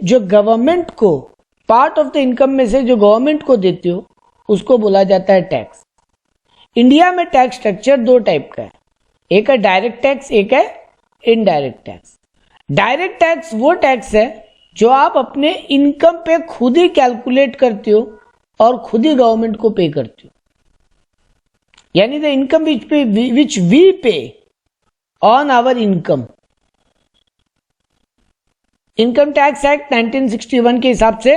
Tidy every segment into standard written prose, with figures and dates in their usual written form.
जो गवर्नमेंट को part of the income में से जो गवर्नमेंट को देते हो उसको बोला जाता है टैक्स। इंडिया में टैक्स स्ट्रक्चर दो टाइप का है, एक है डायरेक्ट टैक्स, एक है इनडायरेक्ट टैक्स। डायरेक्ट टैक्स वो टैक्स है जो आप अपने इनकम पे खुद ही कैलकुलेट करते हो और खुद ही गवर्नमेंट को पे करते हो, यानी the income which we pay on our income. Income tax act 1961 के हिसाब से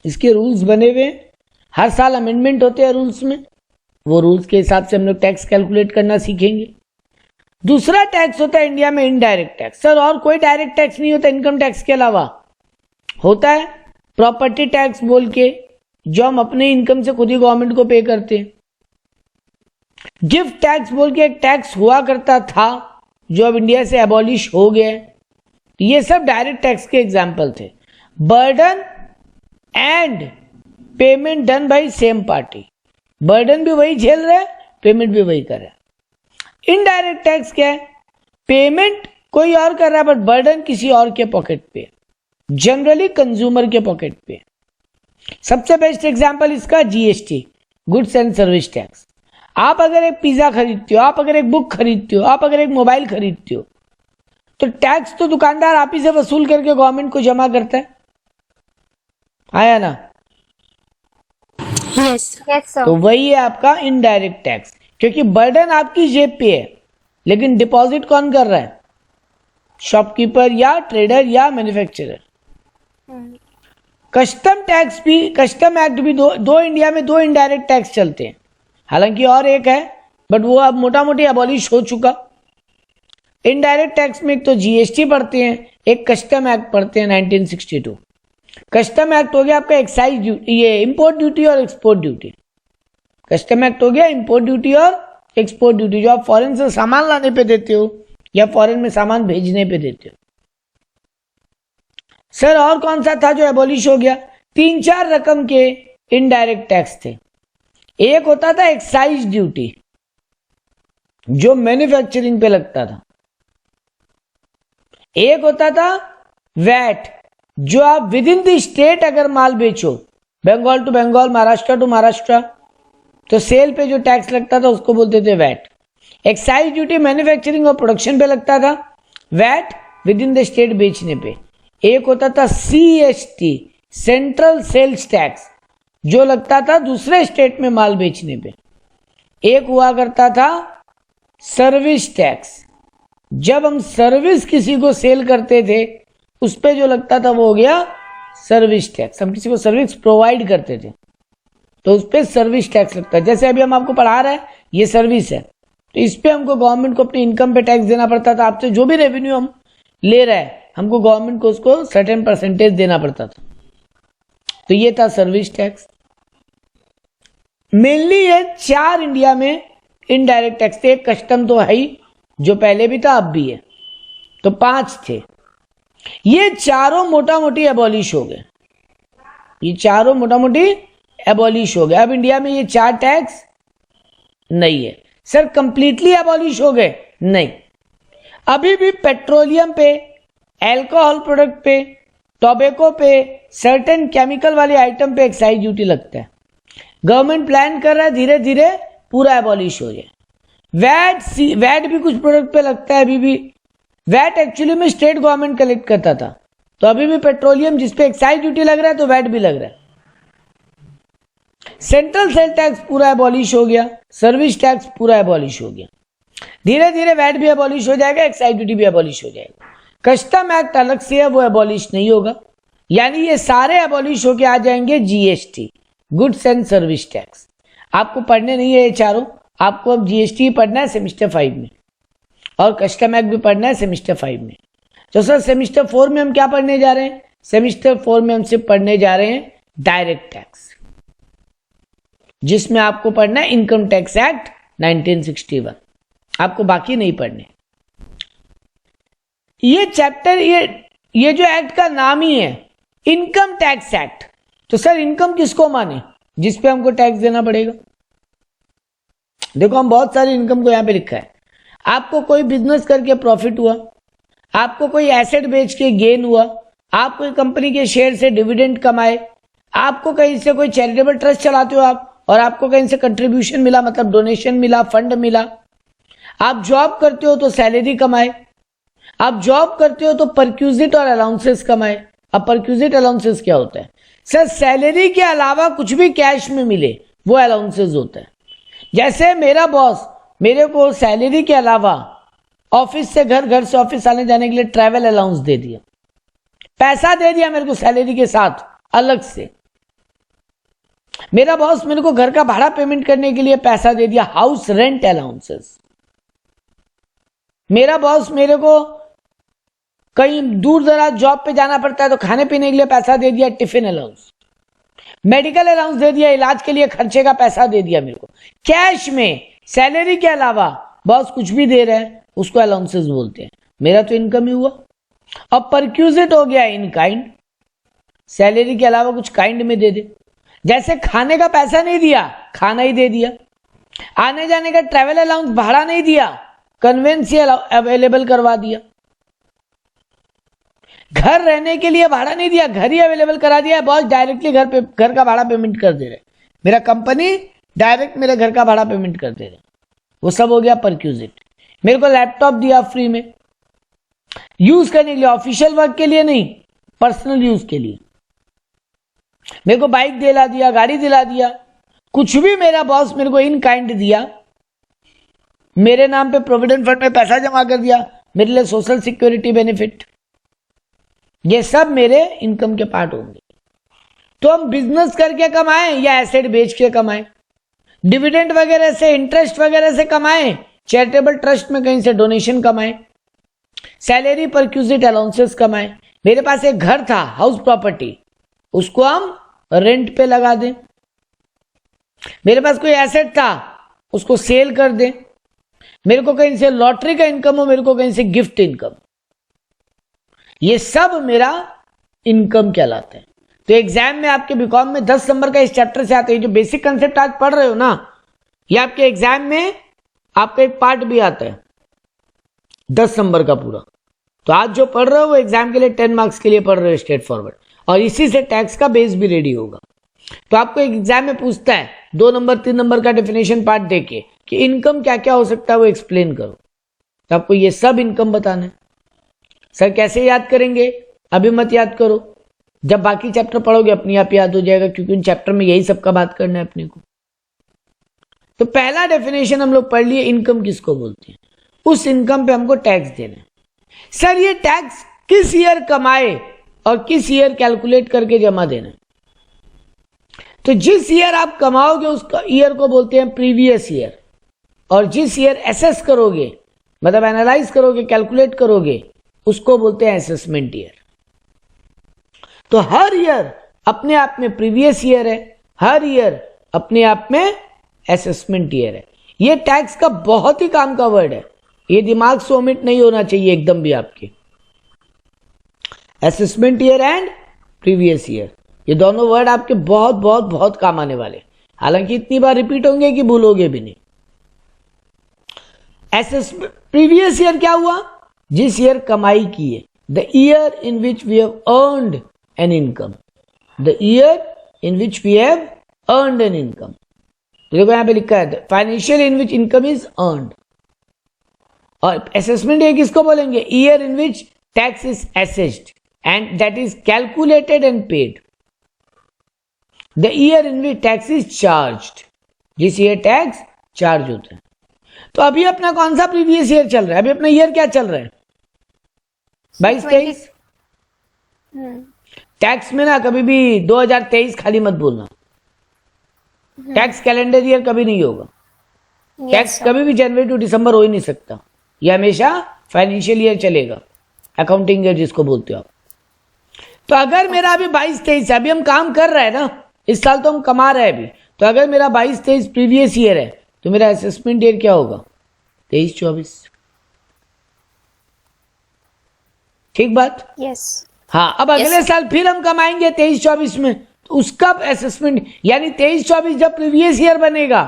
इसके रूल्स बने हुए हैं, हर साल अमेंडमेंट होते हैं रूल्स में, वो रूल्स के हिसाब से हम लोग टैक्स कैलकुलेट करना सीखेंगे। दूसरा टैक्स होता है इंडिया में इनडायरेक्ट टैक्स। सर और कोई डायरेक्ट टैक्स नहीं होता इनकम टैक्स के अलावा? होता है प्रॉपर्टी टैक्स बोल के, जो हम अपने इनकम से खुद ही गवर्नमेंट को पे करते हैं। गिफ्ट टैक्स बोल के एक टैक्स हुआ करता था जो अब इंडिया से एबॉलिश हो गया है। ये सब डायरेक्ट टैक्स के एग्जाम्पल थे। Burden and payment done by same party, burden भी वही झेल रहा है, पेमेंट भी वही कर रहा है। इनडायरेक्ट टैक्स क्या है? पेमेंट कोई और कर रहा है बट बर्डन किसी और के पॉकेट पे, जनरली कंज्यूमर के पॉकेट पे। सबसे बेस्ट एग्जांपल इसका GST, goods and service tax. आप अगर एक पिज्जा खरीदते हो, आप अगर एक बुक खरीदते हो, आप अगर एक मोबाइल खरीदते हो, तो टैक्स तो दुकानदार आप ही से वसूल करके गवर्नमेंट को जमा करता है, आया ना? Yes sir. तो वही है आपका इनडायरेक्ट टैक्स, क्योंकि बर्डन आपकी जेब पे है लेकिन डिपॉजिट कौन कर रहा है? शॉपकीपर या ट्रेडर या मैन्युफैक्चरर। कस्टम टैक्स भी, कस्टम एक्ट भी दो इंडिया में दो इनडायरेक्ट टैक्स चलते हैं, हालांकि और एक है बट वो अब मोटा मोटी एबॉलिश हो चुका। इनडायरेक्ट टैक्स में एक तो जीएसटी पढ़ते हैं, एक कस्टम एक्ट पढ़ते हैं 1962। कस्टम एक्ट हो गया आपका एक्साइज ड्यूटी, ये इंपोर्ट ड्यूटी और एक्सपोर्ट ड्यूटी। कस्टम एक्ट हो गया इंपोर्ट ड्यूटी और एक्सपोर्ट ड्यूटी, जो आप फॉरेन से सामान लाने पे देते हो या फॉरेन में सामान भेजने पे देते हो। सर और कौन सा था जो एबॉलिश हो गया? 3-4 रकम के इनडायरेक्ट टैक्स थे। एक होता था एक्साइज ड्यूटी जो मैन्युफैक्चरिंग पे लगता था, एक होता था वैट जो आप विद इन द स्टेट अगर माल बेचो, बंगाल टू बंगाल, महाराष्ट्र टू महाराष्ट्र, तो सेल पे जो टैक्स लगता था उसको बोलते थे वैट। एक्साइज ड्यूटी मैन्युफैक्चरिंग और प्रोडक्शन पे लगता था, VAT within the state बेचने पे। एक होता था सीएसटी, सेंट्रल सेल्स टैक्स, जो लगता था दूसरे स्टेट में माल बेचने पे। एक हुआ करता था सर्विस टैक्स, जब हम सर्विस किसी को सेल करते थे उस पे जो लगता था वो हो गया सर्विस टैक्स। हम किसी को सर्विस प्रोवाइड करते थे तो उस पे सर्विस टैक्स लगता है। जैसे अभी हम आपको पढ़ा रहे हैं, ये सर्विस है तो इस पे हमको गवर्नमेंट को अपनी इनकम पे टैक्स देना पड़ता था। आपसे जो भी रेवेन्यू हम ले रहे हैं हमको गवर्नमेंट को उसको सर्टेन परसेंटेज देना पड़ता था, तो ये था सर्विस टैक्स। मेनली ये 4 इंडिया में इनडायरेक्ट टैक्स थे। कस्टम तो है ही, जो पहले भी था अब भी है, तो 5 थे। ये चारों मोटा मोटी एबॉलिश हो गए, ये चारों मोटा मोटी एबॉलिश हो गए। अब इंडिया में ये 4 टैक्स नहीं है। सर कंप्लीटली एबॉलिश हो गए? नहीं, अभी भी पेट्रोलियम पे, अल्कोहल प्रोडक्ट पे, टोबैको पे, सर्टेन केमिकल वाले आइटम पे एक्साइज ड्यूटी लगता है। गवर्नमेंट प्लान कर रहा है धीरे धीरे पूरा एबॉलिश हो जाए। वैट भी कुछ प्रोडक्ट पे लगता है अभी भी। वैट एक्चुअली में स्टेट गवर्नमेंट कलेक्ट करता था, तो अभी भी पेट्रोलियम जिसपे एक्साइज ड्यूटी लग रहा है तो वैट भी लग रहा है। सेंट्रल सेल टैक्स पूरा एबॉलिश हो गया, सर्विस टैक्स पूरा एबॉलिश हो गया। धीरे धीरे वैट भी एबॉलिश हो जाएगा, एक्साइज ड्यूटी भी एबॉलिश हो जाएगा। कस्टम एक्ट अलग से है, वो एबॉलिश नहीं होगा। यानी ये सारे एबॉलिश होके आ जाएंगे GST, goods and service tax. आपको पढ़ने नहीं है ये चारों, आपको अब जीएसटी पढ़ना है सेमिस्टर 5 में और कस्टम एक्ट भी पढ़ना है सेमिस्टर 5 में। तो सर सेमिस्टर 4 में हम क्या पढ़ने जा रहे हैं? सेमिस्टर 4 में हम सिर्फ पढ़ने जा रहे हैं डायरेक्ट टैक्स, जिसमें आपको पढ़ना है इनकम टैक्स एक्ट 1961। आपको बाकी नहीं पढ़ने। ये चैप्टर, ये जो एक्ट का नाम ही है इनकम टैक्स एक्ट। तो सर इनकम किसको माने? जिस पे हमको टैक्स देना पड़ेगा। देखो हम बहुत सारी इनकम को यहां पे लिखा है। आपको कोई बिजनेस करके प्रॉफिट हुआ, आपको कोई एसेट बेच के गेन हुआ, आप कोई कंपनी के शेयर से डिविडेंड कमाए, आपको कहीं से कोई चैरिटेबल ट्रस्ट चलाते हो आप, और आपको कहीं से कंट्रीब्यूशन मिला, मतलब डोनेशन मिला, फंड मिला। आप जॉब करते हो तो सैलरी कमाए, आप जॉब करते हो तो परक्यूजिट और अलाउंसेस कमाए। अब परक्यूजिट अलाउंसेस क्या होता है? सर, सैलरी के अलावा कुछ भी कैश में मिले वो अलाउंसेस होता है। जैसे मेरा बॉस मेरे को सैलरी के अलावा ऑफिस से घर, घर से ऑफिस आने जाने के लिए ट्रैवल अलाउंस दे दिया, पैसा दे दिया मेरे को सैलरी के साथ अलग से। मेरा बॉस मेरे को घर का भाड़ा पेमेंट करने के लिए पैसा दे दिया, हाउस रेंट अलाउंसेस। मेरा बॉस मेरे को कहीं दूर दराज जॉब पे जाना पड़ता है तो खाने पीने के लिए पैसा दे दिया, टिफिन अलाउंस। मेडिकल अलाउंस दे दिया, इलाज के लिए खर्चे का पैसा दे दिया मेरे को कैश में। सैलरी के अलावा बॉस कुछ भी दे रहे हैं उसको अलाउंसेस बोलते हैं। मेरा तो इनकम ही हुआ। अब परक्यूजिट हो गया इन काइंड, सैलरी के अलावा कुछ काइंड में दे दे। जैसे खाने का पैसा नहीं दिया, खाना ही दे दिया। आने जाने का ट्रैवल अलाउंस, भाड़ा नहीं दिया, कन्वेंस ही अवेलेबल करवा दिया। घर रहने के लिए भाड़ा नहीं दिया, घर ही अवेलेबल करा दिया। बॉस डायरेक्टली घर का भाड़ा पेमेंट कर दे रहे, मेरा कंपनी डायरेक्ट मेरे घर का भाड़ा पेमेंट कर दे रहे। वो सब हो गया परक्यूजिट। मेरे को लैपटॉप दिया फ्री में यूज करने के लिए, ऑफिशियल वर्क के लिए नहीं, पर्सनल यूज के लिए। मेरे को बाइक दिला दिया, गाड़ी दिला दिया, कुछ भी मेरा बॉस मेरे को इन काइंड दिया। मेरे नाम पे प्रोविडेंट फंड में पैसा जमा कर दिया, मेरे लिए सोशल सिक्योरिटी बेनिफिट, ये सब मेरे इनकम के पार्ट होंगे। तो हम बिजनेस करके कमाएं या एसेट बेच के कमाएं, डिविडेंड वगैरह से, इंटरेस्ट वगैरह से कमाएं, चैरिटेबल ट्रस्ट में कहीं से डोनेशन कमाएं, सैलरी परक्यूजिट अलाउंसेस कमाएं। मेरे पास एक घर था, हाउस प्रॉपर्टी, उसको हम रेंट पे लगा दें। मेरे पास कोई एसेट था, उसको सेल कर दें। मेरे को कहीं से लॉटरी का इनकम हो, मेरे को कहीं से गिफ्ट इनकम, ये सब मेरा इनकम कहलाता है। तो एग्जाम में आपके बीकॉम में 10 नंबर का इस चैप्टर से आते हैं। जो बेसिक कंसेप्ट आज पढ़ रहे हो ना, ये आपके एग्जाम में आपका एक पार्ट भी आता है 10 नंबर का पूरा। तो आज जो पढ़ रहे हो वो एग्जाम के लिए 10 मार्क्स के लिए पढ़ रहे हो स्ट्रेट फॉरवर्ड, और इसी से टैक्स का बेस भी रेडी होगा। तो आपको एक एग्जाम में पूछता है 2 नंबर 3 नंबर का डेफिनेशन पार्ट देके कि इनकम क्या क्या हो सकता है वो एक्सप्लेन करो। तो आपको ये सब इनकम बताना है। सर कैसे याद करेंगे? अभी मत याद करो, जब बाकी चैप्टर पढ़ोगे अपने आप याद हो जाएगा, क्योंकि उन चैप्टर में यही सब का बात करना है अपने को। तो पहला डेफिनेशन हम लोग पढ़ लिए, इनकम किसको बोलते हैं। उस इनकम पे हमको टैक्स देना है। सर ये टैक्स किस ईयर कमाए और किस ईयर कैलकुलेट करके जमा देना है। तो जिस ईयर आप कमाओगे उसका ईयर को बोलते हैं प्रीवियस ईयर, और जिस ईयर एसेस करोगे, मतलब एनालाइज करोगे, कैलकुलेट करोगे, उसको बोलते हैं असेसमेंट ईयर। तो हर ईयर अपने आप में प्रीवियस ईयर है, हर ईयर अपने आप में असेसमेंट ईयर है। ये टैक्स का बहुत ही काम का वर्ड है, ये दिमाग से ओमिट नहीं होना चाहिए एकदम भी आपके। Assessment year and previous year, ये दोनों वर्ड आपके बहुत बहुत बहुत काम आने वाले, हालांकि इतनी बार रिपीट होंगे कि भूलोगे भी नहीं। प्रीवियस ईयर क्या हुआ? जिस ईयर कमाई की है, the year in which we have earned an income, the year in which we have earned an income. तो देखो यहां पे लिखा है financial in which income is earned. और असेसमेंट ईयर किसको बोलेंगे? Year in which tax is assessed and that is calculated and paid. The year in which tax is charged, जिस ईयर टैक्स चार्ज होता है। तो अभी अपना कौन सा प्रीवियस ईयर चल रहा है? अभी अपना ईयर क्या चल रहा है? 22-23। टैक्स में ना कभी भी 2023 खाली मत बोलना, टैक्स कैलेंडर ईयर कभी नहीं होगा। टैक्स कभी भी जनवरी टू दिसंबर हो ही नहीं सकता, यह हमेशा फाइनेंशियल ईयर चलेगा, अकाउंटिंग ईयर जिसको बोलते हो आप। तो अगर मेरा अभी 22-23 है, अभी हम काम कर रहे हैं ना, इस साल तो हम कमा रहे हैं अभी, तो अगर मेरा 22-23 प्रीवियस ईयर है तो मेरा असेसमेंट ईयर क्या होगा? 23-24। ठीक बात? यस। हाँ, अब अगले साल फिर हम कमाएंगे 23-24 में, तो उसका असेसमेंट, यानी 23-24 जब प्रीवियस ईयर बनेगा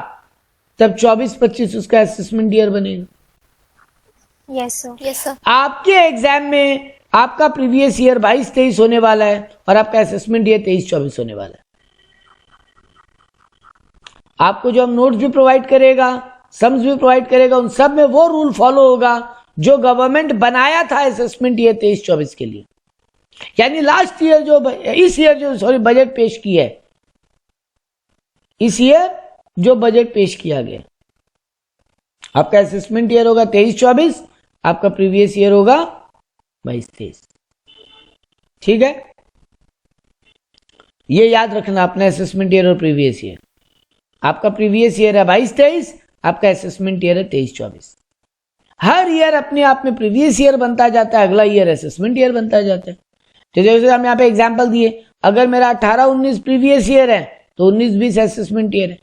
तब 24-25 उसका असेसमेंट ईयर बनेगा। Yes sir. आपके एग्जाम में आपका प्रीवियस ईयर 22-23 होने वाला है और आपका असेसमेंट ईयर 23-24 होने वाला है। आपको जो हम नोट्स भी प्रोवाइड करेगा, सम्स भी प्रोवाइड करेगा, उन सब में वो रूल फॉलो होगा जो गवर्नमेंट बनाया था असेसमेंट ईयर 23-24 के लिए। यानी लास्ट ईयर जो इस ईयर जो सॉरी बजट पेश किया है, इस ईयर जो बजट पेश किया गया, आपका असेसमेंट ईयर होगा 23-24, आपका प्रीवियस ईयर होगा 22-23। ठीक है, ये याद रखना अपने असेसमेंट ईयर और प्रीवियस ईयर। आपका प्रीवियस ईयर है 22-23, आपका असेसमेंट ईयर है 23-24। हर ईयर अपने आप में प्रीवियस ईयर बनता जाता है, अगला ईयर असेसमेंट ईयर बनता जाता है। तो जैसे हम यहाँ पे एग्जांपल दिए, अगर मेरा 18-19 प्रीवियस ईयर है तो 19-20 असेसमेंट ईयर है,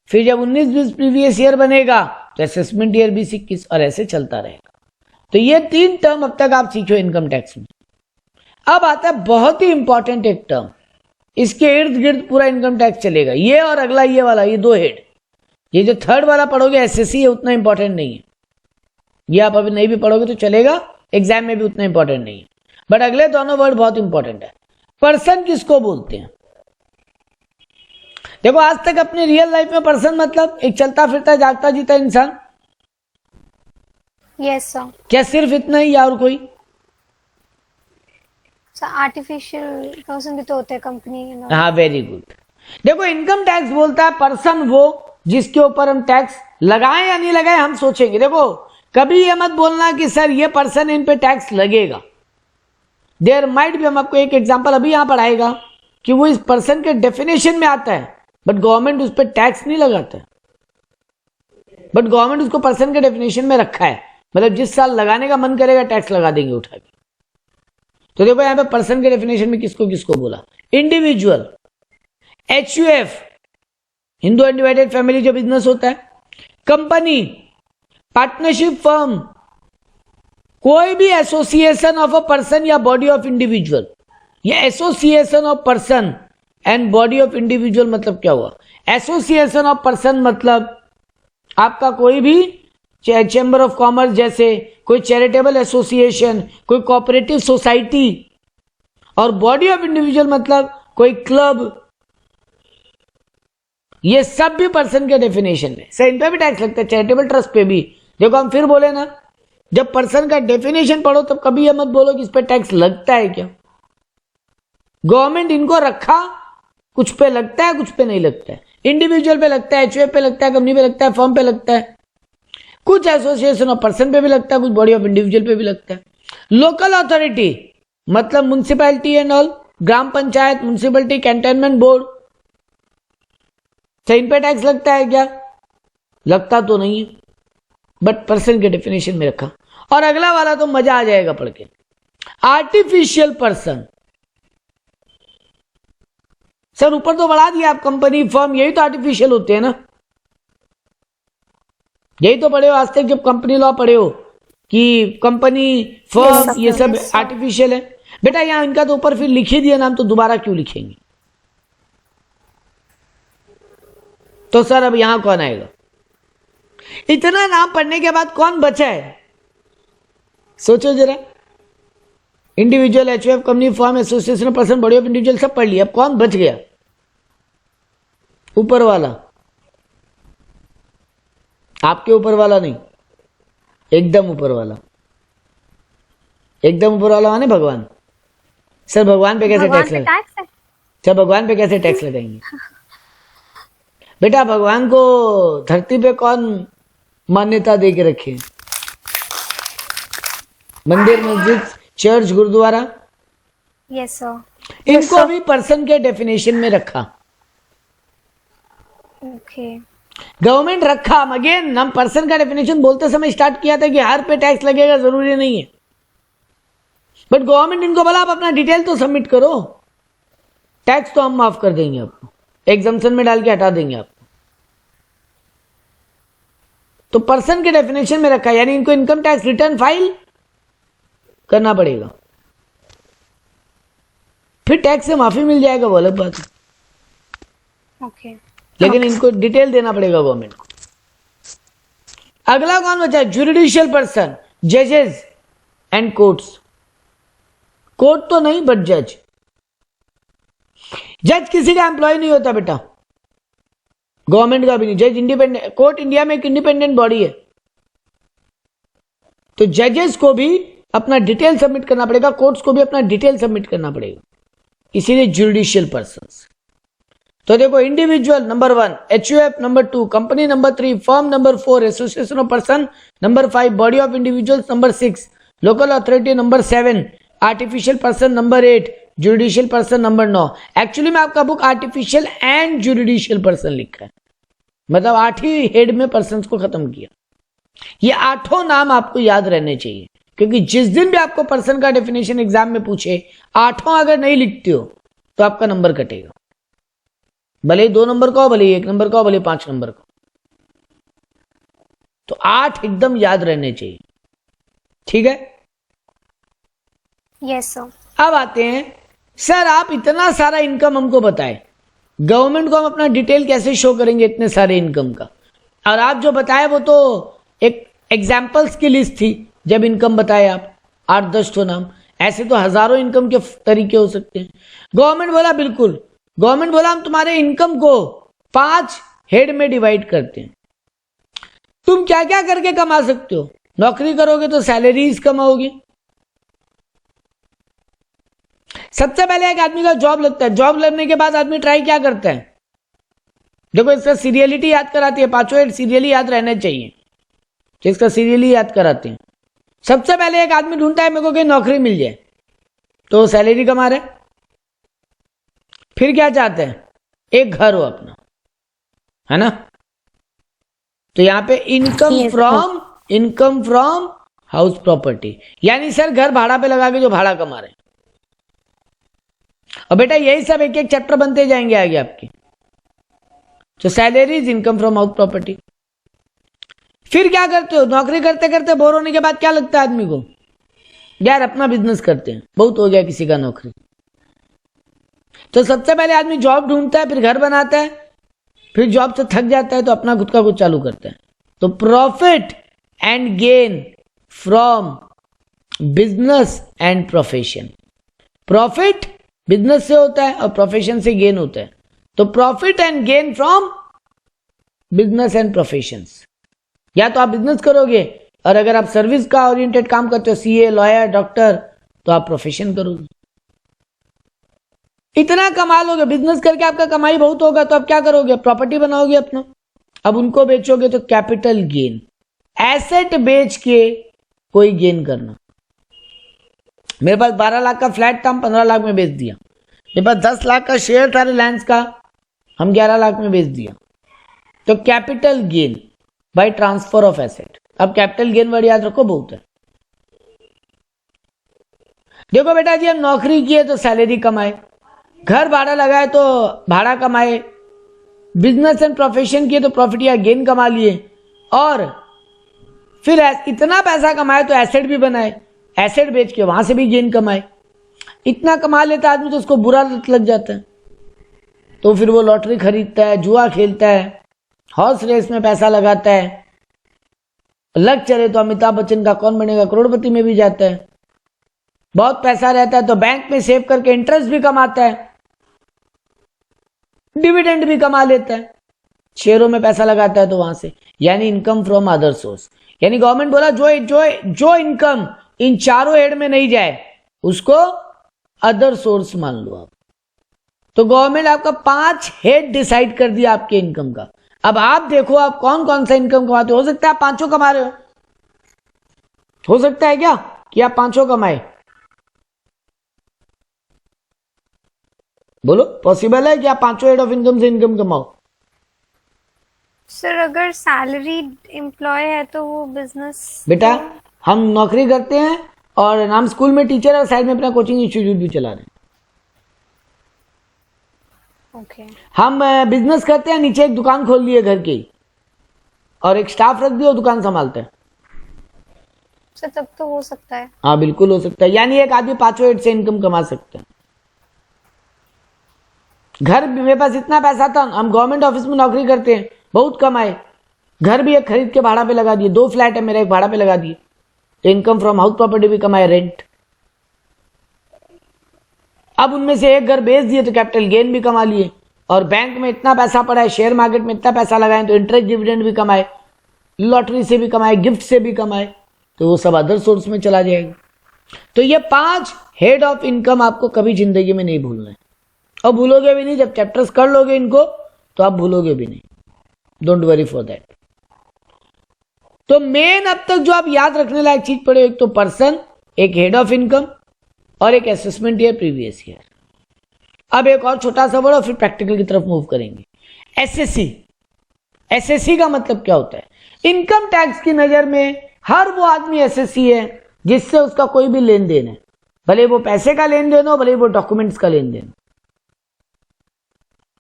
फिर जब 19-20 प्रीवियस ईयर बनेगा तो असेसमेंट ईयर 20-21 और ऐसे चलता रहेगा। तो ये 3 टर्म अब तक आप सीखो इनकम टैक्स में। अब आता है बहुत ही इंपॉर्टेंट एक टर्म, इसके इर्द गिर्द पूरा इनकम टैक्स चलेगा, ये और अगला ये वाला, ये 2 हेड। ये जो थर्ड वाला पढ़ोगे एसएससी है, उतना इंपॉर्टेंट नहीं है, ये आप अभी नहीं भी पढ़ोगे तो चलेगा, एग्जाम में भी उतना इंपॉर्टेंट नहीं है, बट अगले दोनों वर्ड बहुत इंपॉर्टेंट है। पर्सन किसको बोलते हैं? देखो आज तक अपने रियल लाइफ में पर्सन मतलब एक चलता फिरता जागता जीता इंसान। Yes sir. क्या सिर्फ इतना ही या और कोई? आर्टिफिशियल पर्सन भी तो होते हैं कंपनी। हाँ, वेरी गुड। देखो इनकम टैक्स बोलता है पर्सन वो जिसके ऊपर हम टैक्स लगाएं या नहीं लगाएं हम सोचेंगे। देखो कभी ये मत बोलना कि सर ये पर्सन इन पे टैक्स लगेगा। देयर माइट भी, हम आपको एक एग्जांपल अभी यहां पढ़ाएगा कि वो इस पर्सन के डेफिनेशन में आता है, बट गवर्नमेंट उस पर टैक्स नहीं लगाता है, बट गवर्नमेंट उसको पर्सन के डेफिनेशन में रखा है, मतलब जिस साल लगाने का मन करेगा टैक्स लगा देंगे उठा के। तो देखो यहां पे पर्सन के डेफिनेशन में किसको किसको बोला? Individual, HUF Hindu undivided family जो बिजनेस होता है, कंपनी, पार्टनरशिप फर्म, कोई भी एसोसिएशन ऑफ अ पर्सन या बॉडी ऑफ इंडिविजुअल। ये association of person and body of individual मतलब क्या हुआ? एसोसिएशन ऑफ पर्सन मतलब आपका कोई भी चैम्बर ऑफ कॉमर्स जैसे कोई चैरिटेबल एसोसिएशन, कोई कोऑपरेटिव सोसाइटी, और बॉडी ऑफ इंडिविजुअल मतलब कोई क्लब, ये सब भी पर्सन के डेफिनेशन में। सर इन पे भी टैक्स लगता है, चैरिटेबल ट्रस्ट पे भी। देखो हम फिर बोले ना, जब पर्सन का डेफिनेशन पढ़ो तब कभी ये मत बोलो कि इस पे टैक्स लगता है क्या। गवर्नमेंट इनको रखा, कुछ पे लगता है कुछ पे नहीं लगता है। इंडिविजुअल पे लगता है, एचयूएफ पे लगता है, कंपनी पे लगता है, फर्म पे लगता है, कुछ एसोसिएशन ऑफ पर्सन पे भी लगता है, कुछ बॉडी ऑफ इंडिविजुअल पे भी लगता है। लोकल अथॉरिटी मतलब म्युनिसिपैलिटी एंड ऑल, ग्राम पंचायत, म्युनिसिपैलिटी, कैंटोनमेंट बोर्ड, इन पे टैक्स लगता है क्या? लगता तो नहीं है, बट पर्सन के डेफिनेशन में रखा। और अगला वाला तो मजा आ जाएगा पढ़ के, आर्टिफिशियल पर्सन। सर ऊपर तो बढ़ा दिया आप, कंपनी, फर्म, यही तो आर्टिफिशियल होते हैं ना, यही तो पढ़े हो आज तक जब कंपनी लॉ पढ़े हो कि कंपनी, फर्म, ये सब आर्टिफिशियल है। बेटा यहां इनका तो ऊपर फिर लिख ही दिया नाम, तो दोबारा क्यों लिखेंगे? तो सर अब यहां कौन आएगा? इतना नाम पढ़ने के बाद कौन बचा है? सोचो जरा। Individual, HUF, company, firm, association, person, body of individual सब पढ़ लिया, अब कौन बच गया? ऊपर वाला। आपके ऊपर वाला नहीं, एकदम ऊपर वाला। एकदम ऊपर वाला माने भगवान। सर भगवान पे कैसे टैक्स लगाएंगे? सर भगवान पे कैसे टैक्स लगाएंगे? बेटा भगवान को धरती पे कौन मान्यता दे के रखे? मंदिर, मस्जिद, चर्च, गुरुद्वारा, यस सर। इनको भी पर्सन के डेफिनेशन में रखा। ओके। गवर्नमेंट रखा। अगेन हम पर्सन का डेफिनेशन बोलते समय स्टार्ट किया था कि हर पे टैक्स लगेगा, जरूरी नहीं है, बट गवर्नमेंट इनको बोला आप अपना डिटेल तो सबमिट करो, टैक्स तो हम माफ कर देंगे आपको, एग्जम्पशन में डाल के हटा देंगे आपको। तो पर्सन के डेफिनेशन में रखा, यानी इनको इनकम टैक्स रिटर्न फाइल करना पड़ेगा, फिर टैक्स से माफी मिल जाएगा, वो अलग बात है। ओके। लेकिन इनको डिटेल देना पड़ेगा गवर्नमेंट को। अगला कौन बचा? जुडिशियल पर्सन, जजेस एंड कोर्ट्स। कोर्ट तो नहीं, बट जज। जज किसी का एम्प्लॉय नहीं होता बेटा, गवर्नमेंट का भी नहीं। जज इंडिपेंडेंट, कोर्ट इंडिया में एक इंडिपेंडेंट बॉडी है, तो जजेस को भी अपना डिटेल सबमिट करना पड़ेगा, कोर्ट्स को भी अपना डिटेल सबमिट करना पड़ेगा, इसीलिए जुडिशियल पर्संस। तो देखो, individual number 1, HUF number 2, company number 3, firm number 4, association of person number 5, body of individuals number 6, local authority number 7, artificial person number 8, judicial person number 9। Actually में आपका book artificial and judicial person लिखा है, मतलब 8 ही head में person को खत्म किया। ये 8 नाम आपको याद रहने चाहिए, क्योंकि जिस दिन भी आपको पर्सन का डेफिनेशन एग्जाम में पूछे, 8 अगर नहीं लिखते हो तो आपका नंबर कटेगा, भले ही 2 नंबर का हो, भले ही 1 नंबर का हो, भले ही 5 नंबर का। तो 8 एकदम याद रहने चाहिए, ठीक है। Yes sir. अब आते हैं, सर आप इतना सारा इनकम हमको बताए, गवर्नमेंट को हम अपना डिटेल कैसे शो करेंगे इतने सारे इनकम का? और आप जो बताए वो तो एक एग्जाम्पल्स की लिस्ट थी, जब इनकम बताए आप 8-10 तो नाम, ऐसे तो हजारों इनकम के तरीके हो सकते हैं। गवर्नमेंट बोला बिल्कुल, गवर्नमेंट बोला हम तुम्हारे इनकम को 5 हेड में डिवाइड करते हैं, तुम क्या क्या करके कमा सकते हो। नौकरी करोगे तो सैलरीज कमाओगे। सबसे पहले एक आदमी का जॉब लगता है, जॉब लगने के बाद आदमी ट्राई क्या करता है, देखो इसका सीरियलिटी याद कराती है, 5 हेड सीरियली याद रहने चाहिए, तो इसका सीरियली याद कराते हैं। सबसे पहले एक आदमी ढूंढता है मेरे को कहीं नौकरी मिल जाए, तो सैलरी कमा रहे। फिर क्या चाहते हैं, एक घर हो अपना, है ना। तो यहां पे इनकम फ्रॉम हाउस प्रॉपर्टी, यानी सर घर भाड़ा पे लगा के जो भाड़ा कमा रहे हैं। और बेटा यही सब एक एक चैप्टर बनते जाएंगे आगे आपके। तो salaries, income from house property. फिर क्या करते हो, नौकरी करते करते बोर होने के बाद क्या लगता है आदमी को, यार अपना बिजनेस करते हैं, बहुत हो गया किसी का नौकरी। तो सबसे पहले आदमी जॉब ढूंढता है, फिर घर बनाता है, फिर जॉब से थक जाता है तो अपना खुद का कुछ चालू करता है। तो profit and gain from business and profession. Profit business से होता है और प्रोफेशन से गेन होता है। तो profit and gain from business and professions. या तो आप बिजनेस करोगे, और अगर आप सर्विस का ओरिएंटेड काम करते हो, सीए, लॉयर, डॉक्टर, तो आप प्रोफेशन करोगे। इतना कमा लोगे, बिजनेस करके आपका कमाई बहुत होगा, तो आप क्या करोगे, प्रॉपर्टी बनाओगे अपना, अब उनको बेचोगे तो कैपिटल गेन, एसेट बेच के कोई गेन करना। मेरे पास 12 लाख का फ्लैट था, हम 15 लाख में बेच दिया। मेरे पास 10 लाख का शेयर था रिलायंस का, हम 11 लाख में बेच दिया। तो capital gain by transfer of asset. अब कैपिटल गेन वर्ड याद रखो, बहुत है। देखो बेटा जी, हम नौकरी किए तो सैलरी कमाए, घर भाड़ा लगाए तो भाड़ा कमाए, बिजनेस एंड प्रोफेशन किए तो प्रॉफिट या गेन कमा लिए, और फिर इतना पैसा कमाए तो एसेट भी बनाए, एसेट बेच के वहां से भी गेन कमाए। इतना कमा लेता आदमी तो उसको बुरा लत लग जाता है, तो फिर वो लॉटरी खरीदता है, जुआ खेलता है, हॉर्स रेस में पैसा लगाता है, लग चले तो अमिताभ बच्चन का कौन बनेगा करोड़पति में भी जाता है। बहुत पैसा रहता है तो बैंक में सेव करके इंटरेस्ट भी कमाता है, डिविडेंड भी कमा लेता है, शेयरों में पैसा लगाता है तो वहां से, यानी इनकम फ्रॉम अदर सोर्स। यानी गवर्नमेंट बोला जो इनकम इन चारों हेड में नहीं जाए उसको अदर सोर्स मान लो आप। तो गवर्नमेंट आपका 5 हेड डिसाइड कर दिया आपके इनकम का। अब आप देखो आप कौन कौन सा इनकम कमाते हो सकता है आप 5 कमा रहे हो सकता है क्या कि आप 5 कमाए? बोलो, पॉसिबल है कि आप 5 हेड ऑफ इनकम से इनकम कमाओ? सर अगर सैलरीड एम्प्लॉय है तो वो बिजनेस, बेटा हम नौकरी करते हैं और हम स्कूल में टीचर है और साइड में अपना कोचिंग इंस्टीट्यूट भी चला रहे हैं। ओके। हम बिजनेस करते हैं, नीचे एक दुकान खोल लिए घर की और एक स्टाफ रख दिया, दुकान संभालते हैं। सर तब तो हो सकता है। हाँ बिल्कुल हो सकता है, यानी एक आदमी 5 हेड से इनकम कमा सकता है। घर भी मेरे पास इतना पैसा था, हम गवर्नमेंट ऑफिस में नौकरी करते हैं, बहुत कमाए, घर भी एक खरीद के भाड़ा पे लगा दिए, 2 फ्लैट है मेरा, एक भाड़ा पे लगा दिए, तो इनकम फ्रॉम हाउस प्रॉपर्टी भी कमाए, रेंट। अब उनमें से एक घर बेच दिए तो कैपिटल गेन भी कमा लिए, और बैंक में इतना पैसा पड़ा है, शेयर मार्केट में इतना पैसा लगाए तो इंटरेस्ट डिविडेंड भी कमाए, लॉटरी से भी कमाए, गिफ्ट से भी कमाए, तो वो सब अदर सोर्स में चला जाएगा। तो ये 5 हेड ऑफ इनकम आपको कभी जिंदगी में नहीं भूलना है, और भूलोगे भी नहीं। जब चैप्टर्स कर लोगे इनको तो आप भूलोगे भी नहीं, डोंट वरी फॉर दैट। तो मेन अब तक जो आप याद रखने लायक चीज पढ़े, एक तो पर्सन, एक हेड ऑफ इनकम और एक असेसमेंट ईयर प्रीवियस ईयर। अब एक और छोटा सा वर्ड और फिर प्रैक्टिकल की तरफ मूव करेंगे। एसएससी। एसएससी का मतलब क्या होता है? इनकम टैक्स की नजर में हर वो आदमी एसएससी है जिससे उसका कोई भी लेन देन है, भले वो पैसे का लेन देन हो, भले वो डॉक्यूमेंट्स का लेन देन।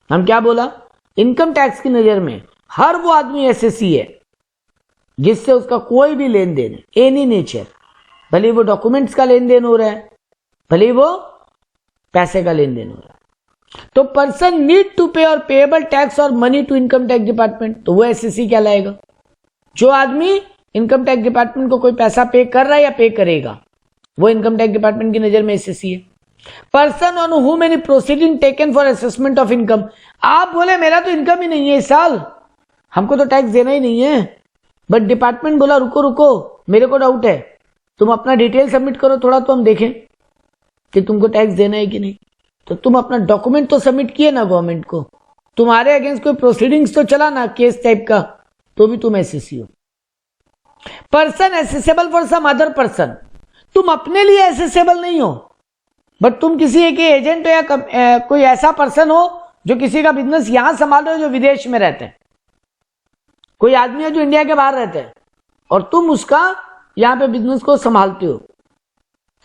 हम क्या बोला? इनकम टैक्स की नजर में हर वो आदमी एसएससी है जिससे उसका कोई भी लेन देन है, एनी नेचर, भले वो डॉक्यूमेंट्स का लेन देन हो रहा है, भले वो पैसे का लेन देन हो रहा है। तो पर्सन नीड टू पे और पेएबल टैक्स और money to income tax department, तो वो एसएससी कहलाएगा। जो आदमी इनकम टैक्स डिपार्टमेंट को कोई पैसा पे कर रहा है या पे करेगा, वो इनकम टैक्स डिपार्टमेंट की नजर में एसएससी है। पर्सन ऑन हुम any proceeding taken for assessment of income. आप बोले मेरा तो इनकम ही नहीं है इस साल, हमको तो टैक्स देना ही नहीं है, बट डिपार्टमेंट बोला रुको रुको मेरे को डाउट है, तुम अपना डिटेल सबमिट करो थोड़ा तो हम देखें कि तुमको टैक्स देना है कि नहीं। तो तुम अपना डॉक्यूमेंट तो सबमिट किए ना गवर्नमेंट को, तुम्हारे अगेंस्ट कोई प्रोसीडिंग्स तो चला ना केस टाइप का, तो भी तुम एसएससी हो। Person assessable for some other person, तुम अपने लिए एसेसेबल नहीं हो, बट तुम किसी एक एजेंट हो या कोई ऐसा पर्सन हो जो किसी का बिजनेस यहां संभाल रहे हो जो विदेश में रहते हैं। कोई आदमी है जो इंडिया के बाहर रहते हैं और तुम उसका यहां पे बिजनेस को संभालते हो,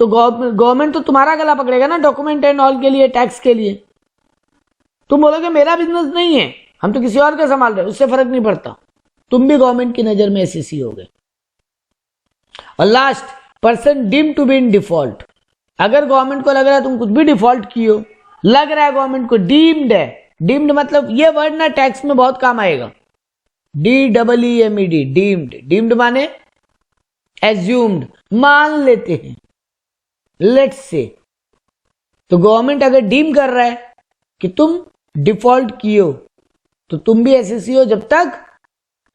तो गवर्नमेंट तो तुम्हारा गला पकड़ेगा ना डॉक्यूमेंट एंड ऑल के लिए, टैक्स के लिए। तुम बोलोगे मेरा बिजनेस नहीं है, हम तो किसी और का संभाल रहे, उससे फर्क नहीं पड़ता, तुम भी गवर्नमेंट की नजर में एसएससी हो गए। और last, person deemed to be in default. अगर गवर्नमेंट को लग रहा है तुम कुछ भी डिफॉल्ट की हो, लग रहा है गवर्नमेंट को, डीम्ड है। डीम्ड मतलब ये वर्ड ना टैक्स में बहुत काम आएगा, DEEMED, डीम्ड। डीम्ड माने एज्यूम्ड, मान लेते हैं, लेट्स से। तो गवर्नमेंट अगर डीम कर रहा है कि तुम डिफॉल्ट किए हो, तो तुम भी एसएससी हो जब तक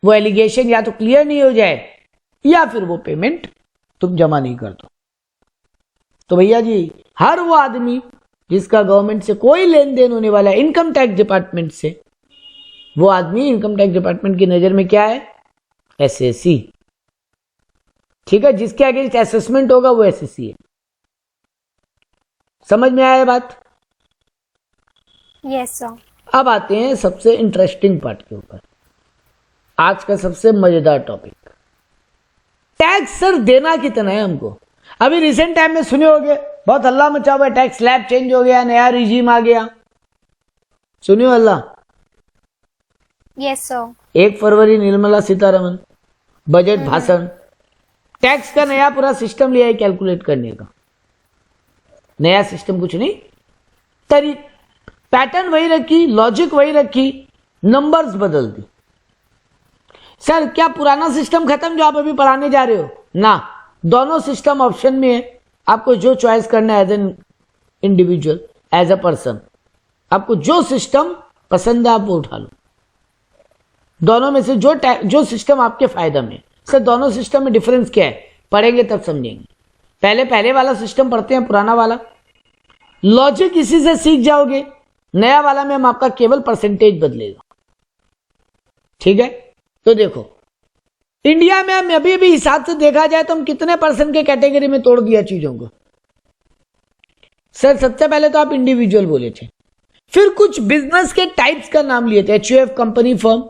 वो एलिगेशन या तो क्लियर नहीं हो जाए या फिर वो पेमेंट तुम जमा नहीं कर दो। तो भैया जी, हर वो आदमी जिसका गवर्नमेंट से कोई लेन देन होने वाला है इनकम टैक्स डिपार्टमेंट से, वो आदमी इनकम टैक्स डिपार्टमेंट की नजर में क्या है? एसएससी। ठीक है, जिसके अगेंस्ट असेसमेंट होगा वो एसएससी है। समझ में आया बात? Yes sir. अब आते हैं सबसे इंटरेस्टिंग पार्ट के ऊपर, आज का सबसे मजेदार टॉपिक, टैक्स सर देना कितना है हमको। अभी रिसेंट टाइम में सुने होंगे, बहुत हल्ला मचा हुआ है, टैक्स स्लैब चेंज हो गया, नया रिजीम आ गया, सुनियो हल्ला। Yes sir. 1 फरवरी निर्मला सीतारमन बजट भाषण, टैक्स का नया पूरा सिस्टम लिया है कैलकुलेट करने का। नया सिस्टम कुछ नहीं, पैटर्न वही रखी, लॉजिक वही रखी, नंबर्स बदल दी। सर क्या पुराना सिस्टम खत्म जो आप अभी पढ़ाने जा रहे हो? ना, दोनों सिस्टम ऑप्शन में है, आपको जो चॉइस करना है as an individual, as a person, आपको जो सिस्टम पसंद है आप वो उठा लो। दोनों में से जो सिस्टम आपके फायदा में। सर दोनों सिस्टम में डिफरेंस क्या है? पढ़ेंगे तब समझेंगे। पहले वाला सिस्टम पढ़ते हैं, पुराना वाला लॉजिक इसी से सीख जाओगे, नया वाला में हम आपका केवल परसेंटेज बदलेगा। ठीक है, तो देखो इंडिया में हम अभी भी हिसाब से देखा जाए तो हम कितने परसेंट के कैटेगरी में तोड़ दिया चीजों को। सर सबसे पहले तो आप इंडिविजुअल बोले थे, फिर कुछ बिजनेस के टाइप्स का नाम लिए थे, HUF कंपनी फर्म,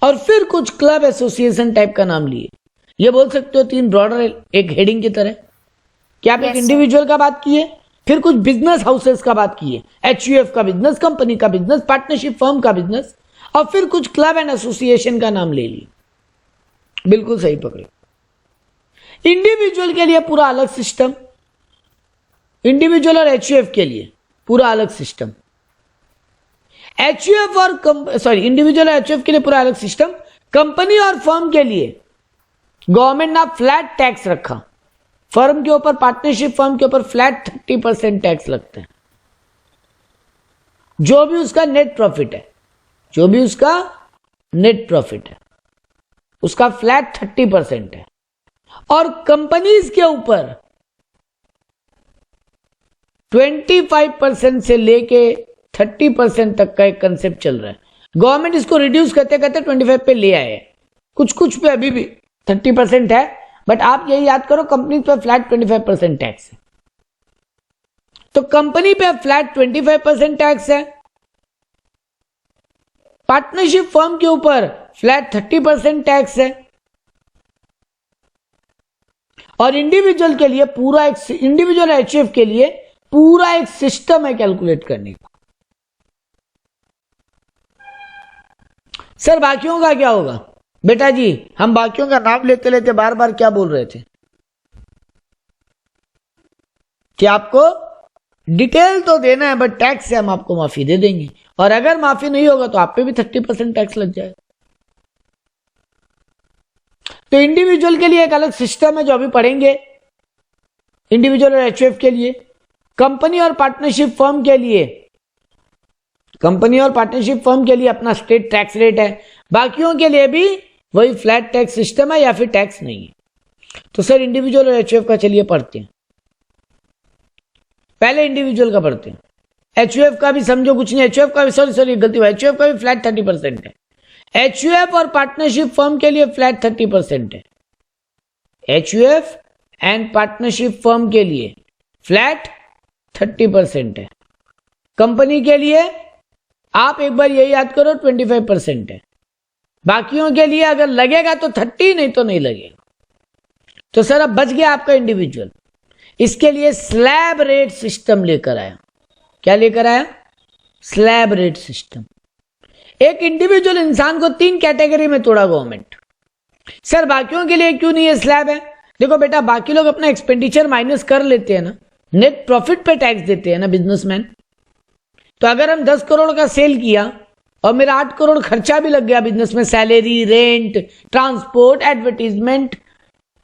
और फिर कुछ क्लब एसोसिएशन टाइप का नाम लिए। ये बोल सकते हो 3 ब्रॉडर एक हेडिंग की तरह। क्या आप एक इंडिविजुअल का बात किए, फिर कुछ बिजनेस हाउसेस का बात किए, HUF का बिजनेस, कंपनी का बिजनेस, पार्टनरशिप फर्म का बिजनेस, और फिर कुछ क्लब एंड एसोसिएशन का नाम ले लिए। बिल्कुल सही पकड़े। इंडिविजुअल के लिए पूरा अलग सिस्टम, इंडिविजुअल और HUF के लिए पूरा अलग सिस्टम। HUF और इंडिविजुअल और HUF के लिए पूरा अलग सिस्टम। कंपनी और फर्म के लिए गवर्नमेंट ने फ्लैट टैक्स रखा, फर्म के ऊपर, पार्टनरशिप फर्म के ऊपर फ्लैट 30% टैक्स लगते हैं। जो भी उसका नेट प्रॉफिट है, जो भी उसका नेट प्रॉफिट है, उसका फ्लैट 30% है। और कंपनीज के ऊपर 25% से लेके 30% तक का एक कंसेप्ट चल रहा है। गवर्नमेंट इसको रिड्यूस करते करते 25 पे ले आए, कुछ कुछ पे अभी भी 30% है, बट आप यही याद करो कंपनी पे फ्लैट 25% टैक्स है। तो कंपनी पे फ्लैट 25% टैक्स है, पार्टनरशिप फर्म के ऊपर फ्लैट 30% टैक्स है, और इंडिविजुअल के लिए पूरा एक, इंडिविजुअल एचयूएफ के लिए पूरा एक सिस्टम है कैलकुलेट करने का। सर बाकियों का क्या होगा? बेटा जी हम बाकियों का नाम लेते लेते बार बार क्या बोल रहे थे कि आपको डिटेल तो देना है, बट टैक्स से हम आपको माफी दे देंगे, और अगर माफी नहीं होगा तो आप पे भी 30% टैक्स लग जाएगा। तो इंडिविजुअल के लिए एक अलग सिस्टम है जो अभी पढ़ेंगे, इंडिविजुअल और एचयूएफ के लिए। कंपनी और पार्टनरशिप फर्म के लिए, कंपनी और पार्टनरशिप फर्म के लिए अपना स्टेट टैक्स रेट है, बाकियों के लिए भी वही फ्लैट टैक्स सिस्टम है या फिर टैक्स नहीं है। तो सर इंडिविजुअल और एचयूएफ का चलिए पढ़ते हैं। पहले इंडिविजुअल का पढ़ते हैं। एचयूएफ का भी समझो कुछ नहीं, एचयूएफ का भी सॉरी गलती हुआ, एचयूएफ का भी फ्लैट 30% है। एचयूएफ और पार्टनरशिप फर्म के लिए फ्लैट 30% है। एचयूएफ एंड पार्टनरशिप फर्म के लिए फ्लैट 30% है। कंपनी के लिए आप एक बार यही याद करो 25% है। बाकियों के लिए अगर लगेगा तो 30, नहीं तो नहीं लगेगा। तो सर अब बच गया आपका इंडिविजुअल। इसके लिए स्लैब रेट सिस्टम लेकर आया। क्या लेकर आया? Slab rate system. एक इंडिविजुअल इंसान को 3 कैटेगरी में तोड़ा गवर्नमेंट। सर बाकियों के लिए क्यों नहीं है स्लैब है? देखो बेटा बाकी लोग अपना एक्सपेंडिचर माइनस कर लेते हैं ना, नेट प्रॉफिट पे टैक्स देते हैं ना बिजनेसमैन। तो अगर हम 10 करोड़ का सेल किया और मेरा 8 करोड़ खर्चा भी लग गया बिजनेस में, सैलरी, रेंट, ट्रांसपोर्ट, एडवर्टीजमेंट,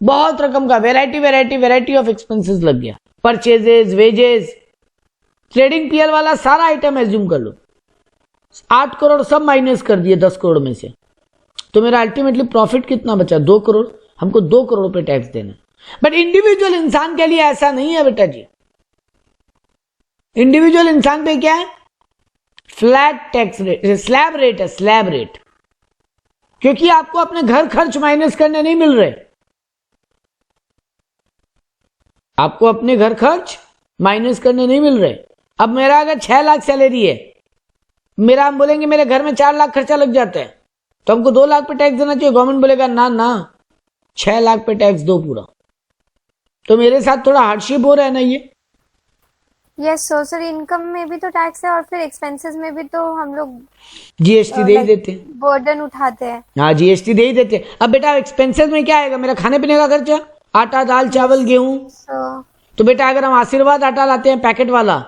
बहुत रकम का वैरायटी ऑफ एक्सपेंसेस लग गया, परचेजेस, वेजेस, ट्रेडिंग पीएल वाला सारा आइटम एज्यूम कर लो, 8 करोड़ सब माइनस कर दिए 10 करोड़ में से, तो मेरा अल्टीमेटली प्रॉफिट कितना बचा? 2 करोड़। हमको 2 करोड़ पे टैक्स देना। बट इंडिविजुअल इंसान के लिए ऐसा नहीं है बेटा जी। इंडिविजुअल इंसान पे क्या है? Flat tax rate, slab rate है, स्लैब रेट। क्योंकि आपको अपने घर खर्च माइनस करने नहीं मिल रहे, आपको अपने घर खर्च माइनस करने नहीं मिल रहे। अब मेरा अगर 6 लाख सैलरी है, मेरा हम बोलेंगे मेरे घर में 4 लाख खर्चा लग जाता है, तो हमको 2 लाख पे टैक्स देना चाहिए। गवर्नमेंट बोलेगा ना ना 6 लाख पे टैक्स दो पूरा। तो मेरे साथ थोड़ा हार्डशिप हो रहा है ना ये। यस सर, इनकम में भी तो टैक्स है और फिर एक्सपेंसेस में भी तो हम लोग जीएसटी दे ही देते हैं, बर्डन उठाते हैं। हाँ जीएसटी दे ही देते हैं। अब बेटा एक्सपेंसेस में क्या आएगा? मेरा खाने पीने का खर्चा, आटा, दाल, चावल, गेहूं। तो बेटा अगर हम आशीर्वाद आटा लाते हैं पैकेट वाला,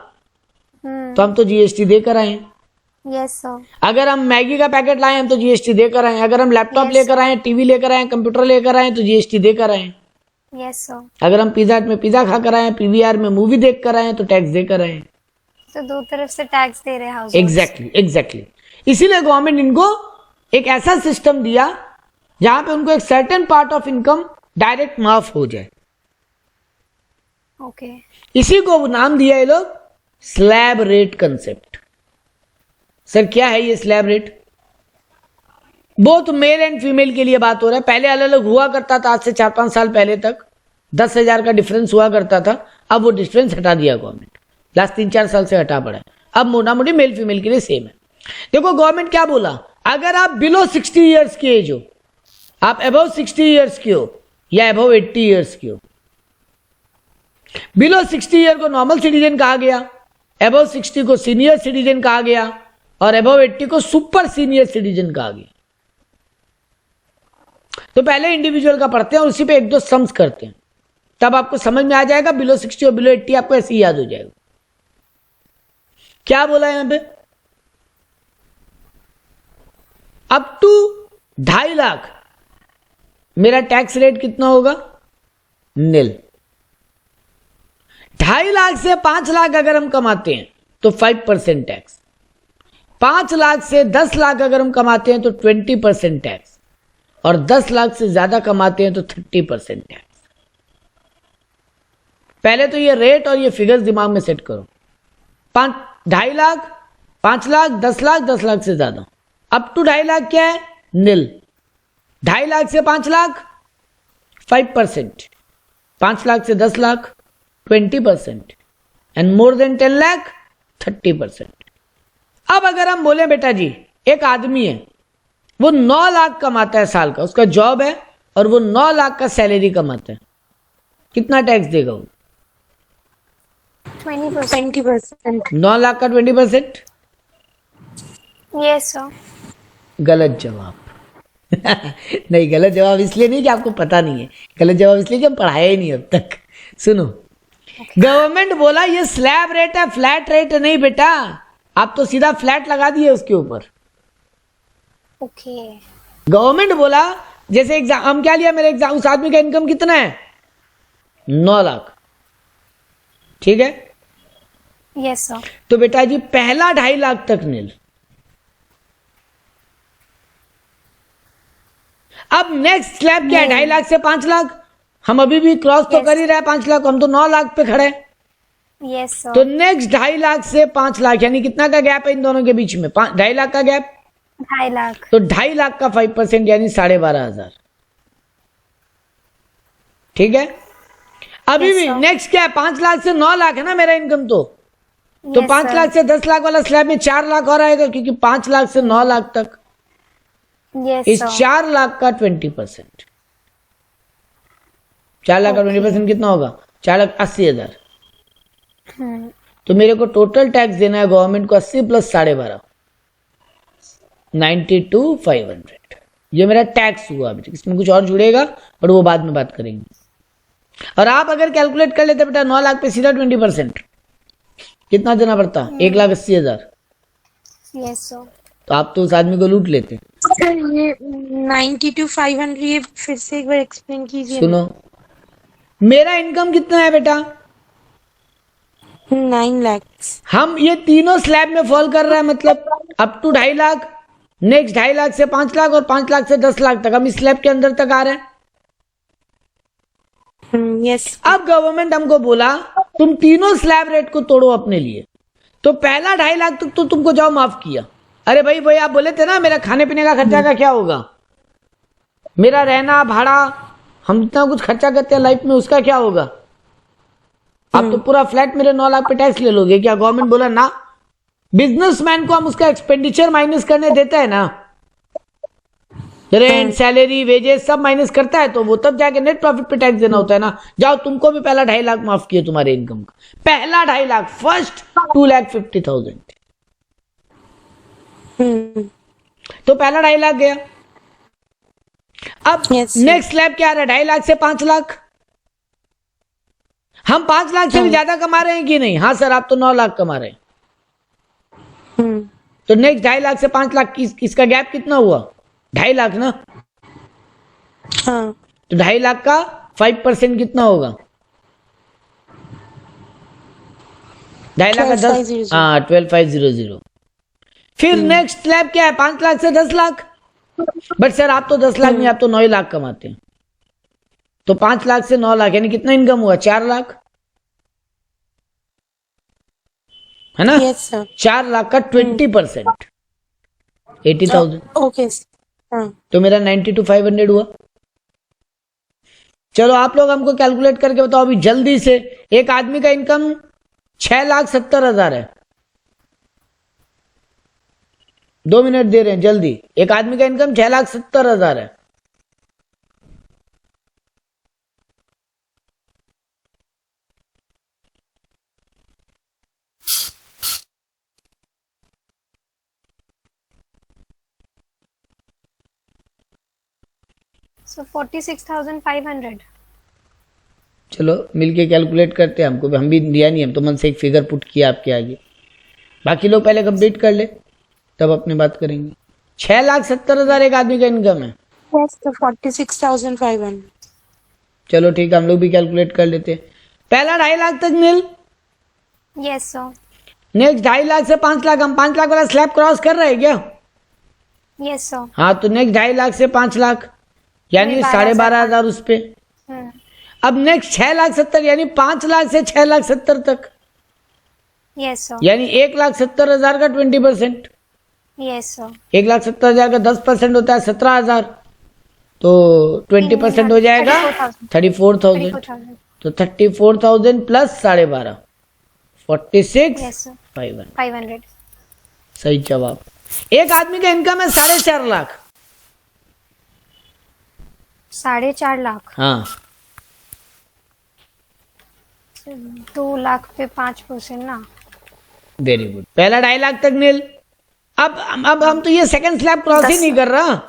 तो हम तो जीएसटी देकर आए। Yes sir. अगर हम मैगी का पैकेट लाए हम तो जीएसटी देकर आए। अगर हम लैपटॉप लेकर आए, टीवी लेकर आए, कंप्यूटर लेकर आए तो जीएसटी देकर आए। Yes sir. अगर हम पिज्जा हट में पिज्जा खाकर आए, पीवीआर में मूवी देख कर आए तो टैक्स देकर आए। तो दो तरफ से टैक्स दे रहे हैं। एग्जैक्टली। इसीलिए गवर्नमेंट इनको एक ऐसा सिस्टम दिया जहां पे उनको एक certain part of income direct माफ हो जाए। ओके। इसी को नाम दिया ये लोग स्लैब रेट कंसेप्ट। सर क्या है ये slab rate? Both male and female के लिए बात हो रहा है। पहले अलग अलग हुआ करता था, आज से 4-5 साल पहले तक 10,000 का डिफरेंस हुआ करता था। अब वो डिफरेंस हटा दिया गवर्नमेंट, लास्ट 3-4 साल से हटा पड़ा है। अब मोटा मोटी मेल फीमेल के लिए सेम है। देखो गवर्नमेंट क्या बोला, अगर आप बिलो 60 ईयर्स की एज हो, आप अबव 60 ईयर्स की हो या अबव 80 ईयर्स की हो, बिलो 60 ईयर को नॉर्मल सिटीजन कहा गया, अबव 60 को सीनियर सिटीजन कहा गया और अबव 80 को सुपर सीनियर सिटीजन कहा गया। तो पहले इंडिविजुअल का पढ़ते हैं और उसी पे 1-2 सम्स करते हैं, तब आपको समझ में आ जाएगा। बिलो 60 और बिलो 80 आपको ऐसे ही याद हो जाएगा। क्या बोला यहां पे? अप टू 2.5 लाख मेरा टैक्स रेट कितना होगा? निल। 2.5 लाख से 5 लाख अगर हम कमाते हैं तो 5% टैक्स, 5 लाख से 10 लाख अगर हम कमाते हैं तो 20% टैक्स, और 10 लाख से ज्यादा कमाते हैं तो 30% टैक्स। पहले तो ये रेट और ये फिगर्स दिमाग में सेट करो। 2.5 लाख, 5 लाख, 10 लाख, 10 लाख से ज्यादा, अप टू 2.5 लाख क्या है? नील। 2.5 लाख से 5 लाख 5%, 5 लाख से 10 lakh 20%, and more than 10 lakh 30%। अब अगर हम बोले बेटा जी एक आदमी है, वो 9 लाख कमाता है साल का, उसका जॉब है और वो 9 लाख का सैलरी कमाता है, कितना टैक्स देगा वो? 20%। 9 लाख का 20%? Yes sir. गलत जवाब। नहीं, गलत जवाब इसलिए नहीं कि आपको पता नहीं है, गलत जवाब इसलिए कि हम पढ़ाया ही नहीं अब तक। सुनो, गवर्नमेंट बोला ये स्लैब रेट है, फ्लैट रेट नहीं बेटा, आप तो सीधा फ्लैट लगा दिए उसके ऊपर। ओके। गवर्नमेंट बोला जैसे एग्जाम, हम क्या लिया, मेरे एग्जाम, उस आदमी का इनकम कितना है? 9 लाख, ठीक है? Yes sir. तो बेटा जी पहला 2.5 लाख तक नील। अब नेक्स्ट स्लैब क्या है? 2.5 लाख से 5 लाख, हम अभी भी क्रॉस तो कर ही रहे हैं 5 लाख, हम तो 9 लाख पे खड़े हैं। Yes sir. तो नेक्स्ट 2.5 लाख से 5 लाख, यानी कितना का गैप है इन दोनों के बीच में? 2.5 लाख का गैप। 2.5 लाख। तो 2.5 लाख का 5% यानी 12,500, ठीक है? अभी भी नेक्स्ट क्या है? 5 लाख से 9 लाख है ना मेरा इनकम, तो 5 लाख से 10 लाख वाला स्लैब में 4 लाख और आएगा, क्योंकि 5 लाख से 9 लाख तक इस 4 लाख का 20%, 4 लाख का 20% कितना होगा? 4,80,000। तो मेरे को टोटल टैक्स देना है गवर्नमेंट को 80 प्लस 12.5, 92,500। ये मेरा टैक्स हुआ। अभी इसमें कुछ और जुड़ेगा पर वो बाद में बात करेंगे। और आप अगर कैलकुलेट कर लेते बेटा 9 लाख पे सीधा 20%, कितना देना पड़ता? 1,80,000। Yes sir. तो आप तो उस आदमी को लूट लेते। सर ये 92,500 ये फिर से एक बार एक्सप्लेन कीजिए। सुनो, मेरा इनकम कितना है बेटा? 9 लाख। हम ये तीनों स्लैब में फॉल कर रहा है, मतलब up to 2.5 lakh, next 2.5 lakh से 5 लाख और 5 लाख से 10 लाख तक हम इस स्लैब के अंदर तक आ रहे हैं। यस। अब गवर्नमेंट हमको बोला तुम तीनों स्लैब रेट को तोड़ो अपने लिए, तो पहला 2.5 लाख तक तो तुमको जाओ माफ किया। अरे भाई आप बोले थे ना मेरा खाने पीने का खर्चा का क्या होगा, मेरा रहना भाड़ा, हम इतना कुछ खर्चा करते हैं लाइफ में, उसका क्या होगा? आप तो पूरा फ्लैट मेरे 9 लाख पे टैक्स ले लोगे क्या? गवर्नमेंट बोला ना, बिजनेसमैन को हम उसका एक्सपेंडिचर माइनस करने देता है ना, रेंट, सैलरी, वेजेस सब माइनस करता है, तो वो तब जाके नेट प्रॉफिट पे टैक्स देना होता है ना। जाओ, तुमको भी पहला 2.5 लाख माफ किया तुम्हारे इनकम का, पहला 2.5 लाख, फर्स्ट 2,50,000। तो पहला 2.5 लाख गया। अब नेक्स्ट स्लैब क्या आ रहा है? 2.5 लाख से 5 लाख। हम 5 लाख से भी ज्यादा कमा रहे हैं कि नहीं? हाँ सर, आप तो 9 लाख कमा रहे हैं। तो नेक्स्ट 2.5 लाख से 5 लाख इसका गैप कितना हुआ? 2.5 लाख ना। हाँ। तो 2.5 लाख का 5% कितना होगा? 2.5 लाख का 10, हाँ 12,500। फिर नेक्स्ट स्लैब क्या है? 5 लाख से 10 लाख। बट सर आप तो 10 लाख नहीं, आप तो 9 लाख कमाते हैं। तो 5 लाख से 9 लाख यानी कितना इनकम हुआ? 4 लाख, है ना? Yes sir. 4 लाख का 20%, 80,000। ओके। तो मेरा 92,500 हुआ। चलो आप लोग हमको कैलकुलेट करके बताओ अभी जल्दी से। एक आदमी का इनकम 6,70,000 है। 2 मिनट दे रहे हैं जल्दी। एक आदमी का इनकम 6,70,000 है। So 46,500। चलो मिलके कैलकुलेट करते हैं। हमको हम भी दिया नहीं, हम तो मन से एक फिगर पुट किया आपके आगे। बाकी लोग पहले कंप्लीट कर ले तब अपनी बात करेंगे। 6,70,000 एक आदमी का इनकम है। yes, तो 46,500। चलो ठीक है, हम लोग भी कैलकुलेट कर लेते हैं। पहला 2.5 लाख तक nil. Yes sir. Next 2.5 lakh से 5 लाख, हम 5 लाख वाला स्लैब क्रॉस कर रहे हैं क्या? Yes sir. हाँ, तो नेक्स्ट 2.5 लाख से 5 लाख यानी 12,500 उस पे। अब नेक्स्ट 6,70,000 यानी 5 लाख से 6,70,000 तक, यस सर। यानी 1,70,000 का 20%। Yes sir. 1,70,000 का 10% होता है 17,000, तो 20% हो जाएगा 34,000। 34,000। तो 34,000 प्लस 12,500 46 यस सर। 500। 500। सही जवाब। एक आदमी का इनकम है 4.5 लाख। 4.5 लाख। हाँ, 2 लाख पे 5% ना। Very good. पहला 2.5 लाख तक नील। अब हम तो ये सेकंड स्लैब क्रॉस ही नहीं कर रहा,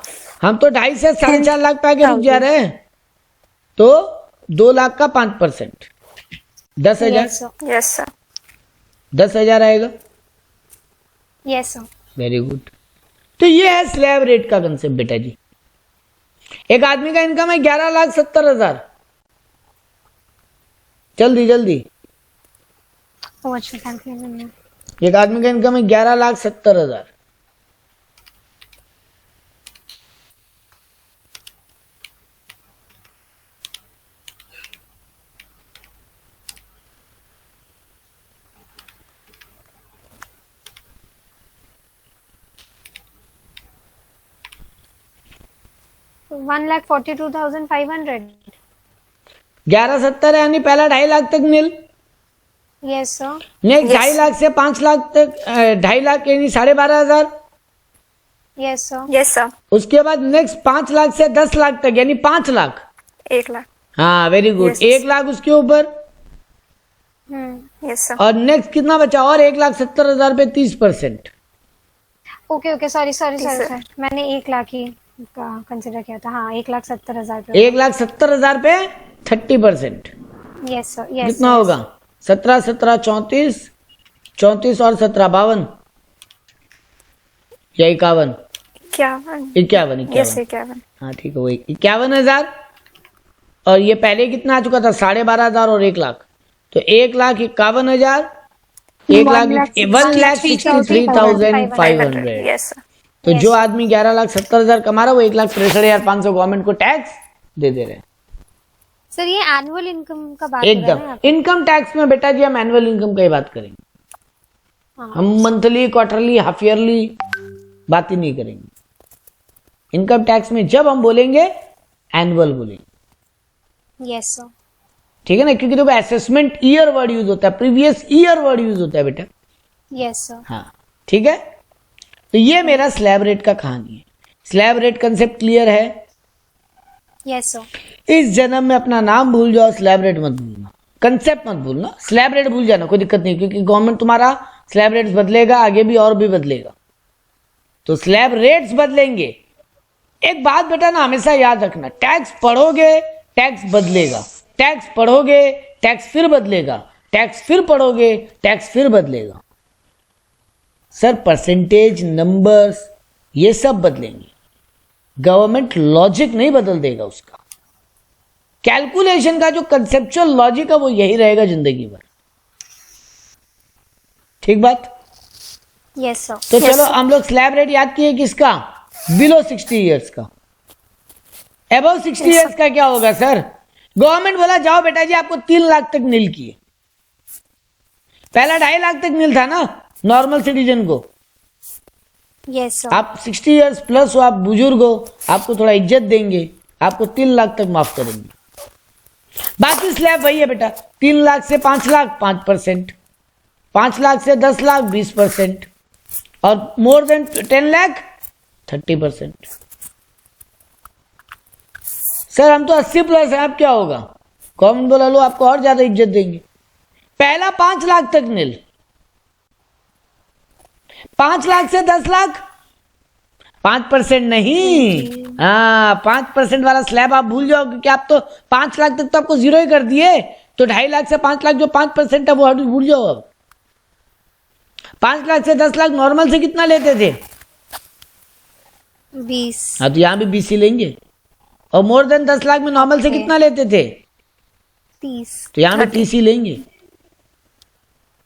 हम तो 2.5 से 4.5 लाख पे आके रुक जा रहे हैं। तो 2 लाख का 5% 10,000। Yes sir. 10,000 आएगा। Yes sir. Very good. तो ये है स्लैब रेट का कंसेप्ट बेटा जी। एक आदमी का इनकम है 11,70,000। जल्दी जल्दी। एक आदमी का इनकम है 11,70,000। $1,42,500। 11,70 यानी पहला 2.5 लाख तक nil. Yes sir. Next 2.5 lakh से 5 लाख तक 2.5 लाख यानी 12,500। Yes sir. Yes sir. उसके बाद नेक्स्ट 5 लाख से 10 लाख तक यानी 5 लाख। 1 लाख। हाँ, वेरी गुड। Yes. 1 लाख उसके ऊपर। Yes sir. और नेक्स्ट कितना बचा? और 1,70,000 पे 30%। Okay sorry sir. मैंने 1 लाख ही का कंसिडर किया था। हाँ, 1,70,000 पे। 1,70,000 पे 30%। Yes sir. यस। कितना होगा? 17 17 34 34 और 17 52 या 51 51 यस 51। 51। हाँ ठीक है, वही 51,000। और ये पहले कितना आ चुका था? 12,500 और 1 लाख, तो 1,51,000 1,63,500। Yes sir. तो जो आदमी 11,70,000 कमा रहा है वो 1,63,500 गवर्नमेंट को टैक्स दे दे रहे हैं। सर ये एनुअल इनकम का बात हो रहा है एकदम ना? इनकम टैक्स में बेटा जी हम एनुअल इनकम की बात करेंगे। हाँ। हम मंथली, क्वार्टरली, हाफ ईयरली बात ही नहीं करेंगे। इनकम टैक्स में जब हम बोलेंगे एनुअल बोलेंगे। Yes sir. ठीक है ना, क्योंकि देखो असेसमेंट ईयर वर्ड यूज होता है, प्रीवियस ईयर वर्ड यूज होता है बेटा। Yes sir. हाँ ठीक है। तो ये मेरा स्लैब रेट का कहानी है। स्लैब रेट कंसेप्ट क्लियर है? Yes sir. इस जन्म में अपना नाम भूल जाओ, स्लैब रेट मत भूलना, कंसेप्ट मत भूलना। स्लैब रेट भूल जाना कोई दिक्कत नहीं, क्योंकि गवर्नमेंट तुम्हारा स्लैब रेट्स बदलेगा, आगे भी और भी बदलेगा, तो स्लैब रेट्स बदलेंगे। एक बात बेटा ना हमेशा याद रखना, टैक्स पढ़ोगे टैक्स बदलेगा, टैक्स पढ़ोगे टैक्स फिर बदलेगा, टैक्स फिर पढ़ोगे टैक्स फिर बदलेगा। सर परसेंटेज, नंबर्स ये सब बदलेंगे, गवर्नमेंट लॉजिक नहीं बदल देगा उसका। कैलकुलेशन का जो कंसेप्चुअल लॉजिक है वो यही रहेगा जिंदगी भर। ठीक बात? Yes sir. तो चलो हम लोग स्लैब रेट याद किए किसका? बिलो 60 इयर्स का। अबव 60 इयर्स का क्या होगा सर? गवर्नमेंट बोला जाओ बेटा जी आपको 3 लाख तक नील किए। पहला 2.5 लाख तक नील था ना नॉर्मल सिटीजन को। Yes sir. आप 60 इयर्स प्लस हो, आप बुजुर्ग हो, आपको थोड़ा इज्जत देंगे, आपको 3 लाख तक माफ करेंगे। बाकी स्लैब वही है बेटा, 3 लाख से 5 लाख 5%, 5 लाख से 10 लाख 20%, और मोर देन 10 लाख 30%। सर हम तो 80 प्लस है, अब क्या होगा? गवर्नमेंट बोला लो आपको और ज्यादा इज्जत देंगे। पहला 5 लाख तक नील, 5 लाख से 10 लाख 5% नहीं, हाँ 5% वाला स्लैब आप भूल जाओ, क्योंकि आप तो 5 लाख तक तो आपको जीरो ही कर दिए, तो 2.5 लाख से 5 लाख जो 5% है वो भूल जाओ। अब 5 लाख से 10 लाख नॉर्मल से कितना लेते थे? 20। हाँ तो यहाँ भी 20 ही लेंगे। और मोर देन 10 लाख में नॉर्मल से कितना लेते थे? 30। तो यहाँ पे 30 ही लेंगे।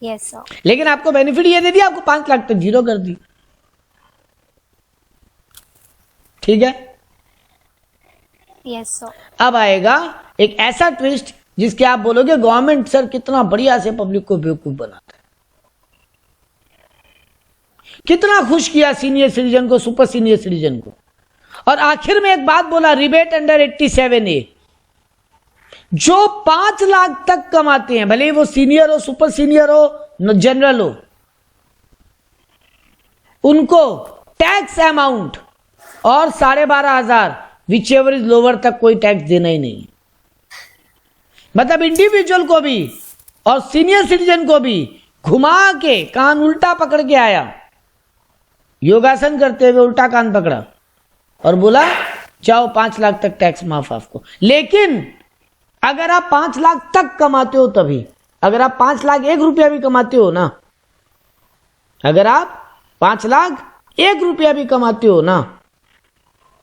Yes sir. लेकिन आपको बेनिफिट ये दे दिया, आपको 5 लाख तक जीरो कर दी। ठीक है। Yes sir. अब आएगा एक ऐसा ट्विस्ट जिसके आप बोलोगे गवर्नमेंट सर कितना बढ़िया से पब्लिक को बेवकूफ बनाता है, कितना खुश किया सीनियर सिटीजन को, सुपर सीनियर सिटीजन को। और आखिर में एक बात बोला, रिबेट अंडर 87A। जो 5 लाख तक कमाते हैं, भले ही वो सीनियर हो, सुपर सीनियर हो, जनरल हो, उनको टैक्स अमाउंट और 12,500 विच एवर इज लोअर तक कोई टैक्स देना ही नहीं। मतलब इंडिविजुअल को भी और सीनियर सिटीजन को भी घुमा के कान उल्टा पकड़ के आया, योगासन करते हुए उल्टा कान पकड़ा और बोला जाओ 5 लाख तक टैक्स माफ आपको। लेकिन अगर आप 5 लाख तक कमाते हो तभी, अगर आप 5 लाख 1 रुपया भी कमाते हो ना, अगर आप 5 लाख 1 रुपया भी कमाते हो ना,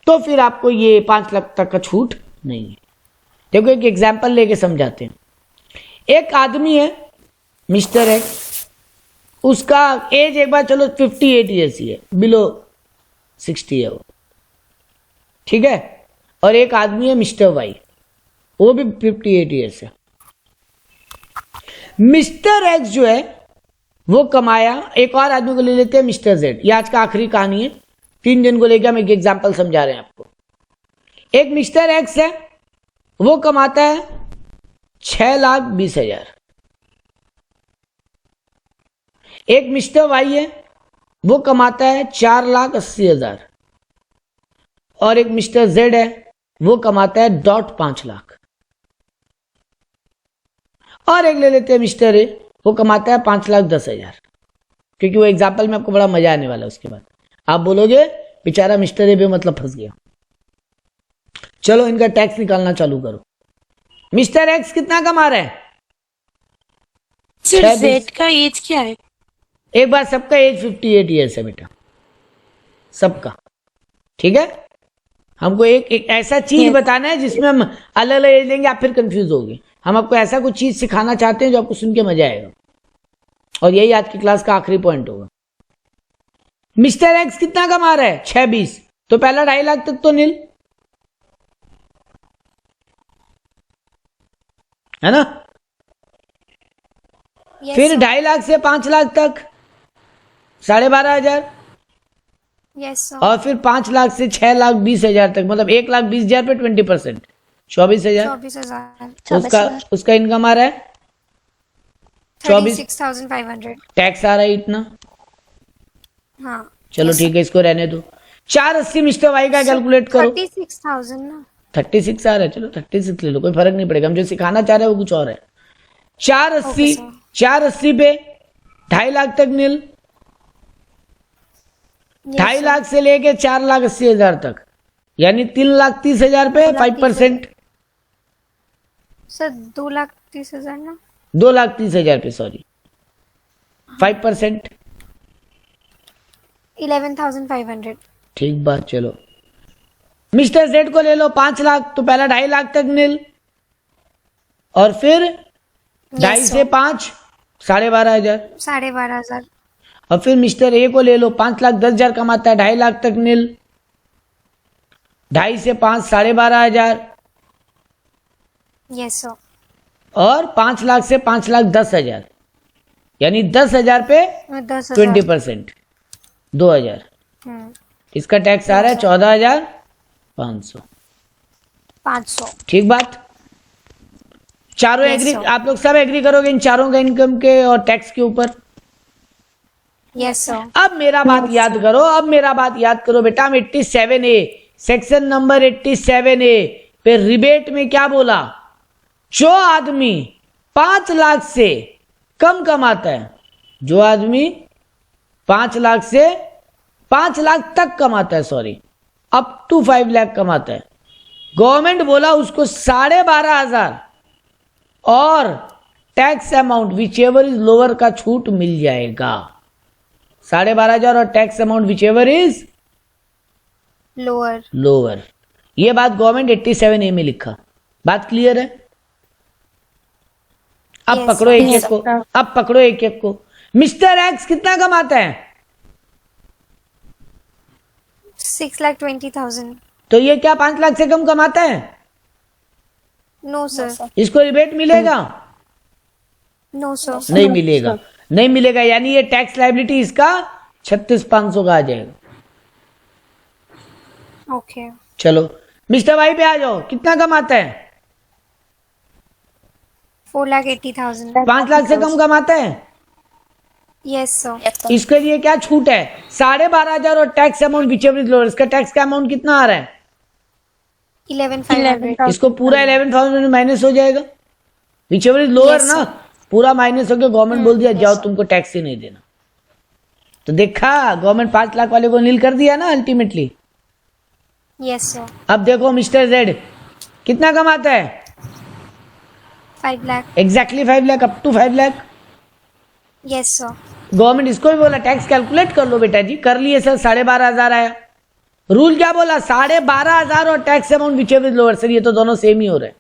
तो फिर आपको ये 5 लाख तक का छूट नहीं है। देखो एक एग्जाम्पल लेके समझाते हैं। एक आदमी है मिस्टर एक्स, उसका एज एक बार चलो 58 ईयर्स ही है, बिलो 60 है वो, ठीक है। और एक आदमी है मिस्टर वाई, वो भी 58 ईयर्स है। मिस्टर एक्स जो है वो कमाया, एक और आदमी को ले लेते हैं मिस्टर जेड, ये आज का आखिरी कहानी है, 3 दिन को लेकर हम एक एग्जाम्पल समझा रहे हैं आपको। एक मिस्टर एक्स है, वो कमाता है 6,20,000। एक मिस्टर वाई है, वो कमाता है 4,80,000। और एक मिस्टर जेड है, वो कमाता है 5 लाख। और एक ले लेते हैं मिस्टर ए, वो कमाता है 5,10,000। क्योंकि वो एग्जाम्पल में आपको बड़ा मजा आने वाला है। उसके बाद आप बोलोगे बेचारा मिस्टर ए भी मतलब फंस गया। चलो इनका टैक्स निकालना चालू करो। मिस्टर एक्स कितना कमा रहा है? सर जेड का एज क्या है? एक बार सबका एज 58 ईयर्स है बेटा, सबका, ठीक है। हमको एक ऐसा चीज बताना है जिसमें हम अलग अलग एज लेंगे, आप फिर कंफ्यूज होगे। हम आपको ऐसा कुछ चीज सिखाना चाहते हैं जो आपको सुन के मजा आएगा, और यही आज की क्लास का आखिरी पॉइंट होगा। मिस्टर एक्स कितना कमा रहा है? 6,20, तो पहला 2.5 लाख तक तो नील है ना। फिर 2.5 लाख से 5 लाख तक 12,500। यस और फिर 5 लाख से 6,20,000 तक, मतलब 1,20,000 पे 20%, 24,000। 24,000। उसका इनकम आ रहा है 36,500। टैक्स आ रहा है इतना। हाँ चलो ठीक है, इसको रहने दो। 480 मिस्टर वाई का कैलकुलेट करो। 36,000 ना। 36 आ रहा है, चलो 36 ले लो, कोई फर्क नहीं पड़ेगा। हम जो सिखाना चाह रहे हैं वो कुछ और है। 480 पे 2.5 लाख तक नील, 2.5 लाख से लेके 4,80,000 तक, यानी 3,30,000 पे 5%। सर 2,30,000 ना, 2,30,000 पे, सॉरी, 5%। 11,500। ठीक बात। चलो मिस्टर जेड को ले लो 5 लाख, तो पहला 2.5 लाख तक नील, और फिर 2.5 से 5 12,500। 12,500। और फिर मिस्टर ए को ले लो, 5,10,000 कमाता है, 2.5 लाख तक नील, 2.5 से 5 12,500। Yes sir. और 5 लाख से 5,10,000, यानी 10,000 पे 20%, 2,000। इसका टैक्स आ रहा है 14,500। 500। ठीक बात। चारों Yes, एग्री, sir. आप लोग सब एग्री करोगे इन चारों का इनकम के और टैक्स के ऊपर। Yes sir. अब मेरा बात याद करो, अब मेरा बात याद करो बेटा। हम 87A, सेक्शन नंबर 87A पे रिबेट में क्या बोला? जो आदमी 5 लाख से कम कमाता है, जो आदमी 5 लाख से 5 लाख तक कमाता है, सॉरी, अप टू 5 लाख कमाता है, गवर्नमेंट बोला उसको 12,500 और tax amount which ever is lower का छूट मिल जाएगा। 12,500 और tax amount which ever is lower. ये बात गवर्नमेंट 87A में लिखा। बात क्लियर है? अब Yes, पकड़ो एक yes, एक को, sir. अब पकड़ो एक एक को। मिस्टर एक्स कितना कमाता है? 6,20,000. तो ये क्या 5 लाख से कम कमाता है? No, sir. इसको रिबेट मिलेगा? No, sir. नहीं मिलेगा, नहीं मिलेगा। यानी ये टैक्स लायबिलिटी इसका 36,500 का आ जाएगा। Okay. चलो मिस्टर वाई पे आ जाओ, कितना कमाता है? 4,80,000. 5 लाख से कम कमाता है? Yes, sir. इसके लिए क्या छूट है? 12,500 और tax amount which ever is lower. इसका टैक्स का अमाउंट कितना आ रहा है? 11,500. इसको पूरा 11,000 माइनस हो जाएगा, which ever is lower Yes, ना, sir. पूरा माइनस हो गया। गवर्नमेंट बोल दिया जाओ तुमको टैक्स ही नहीं देना। तो देखा, गवर्नमेंट 5 लाख वाले को नील कर दिया ना अल्टीमेटली। Yes, sir. अब देखो मिस्टर जेड कितना कमाता है? 5 lakh. Exactly 5 lakh, up to 5 lakh. Yes, sir. Government इसको भी बोला टैक्स कैलकुलेट कर लो बेटा जी, कर लिए सर, 12,500 आया। रूल क्या बोला? 12,500 और tax amount which ever is lower. Sir ये तो दोनों सेम ही हो रहे हैं।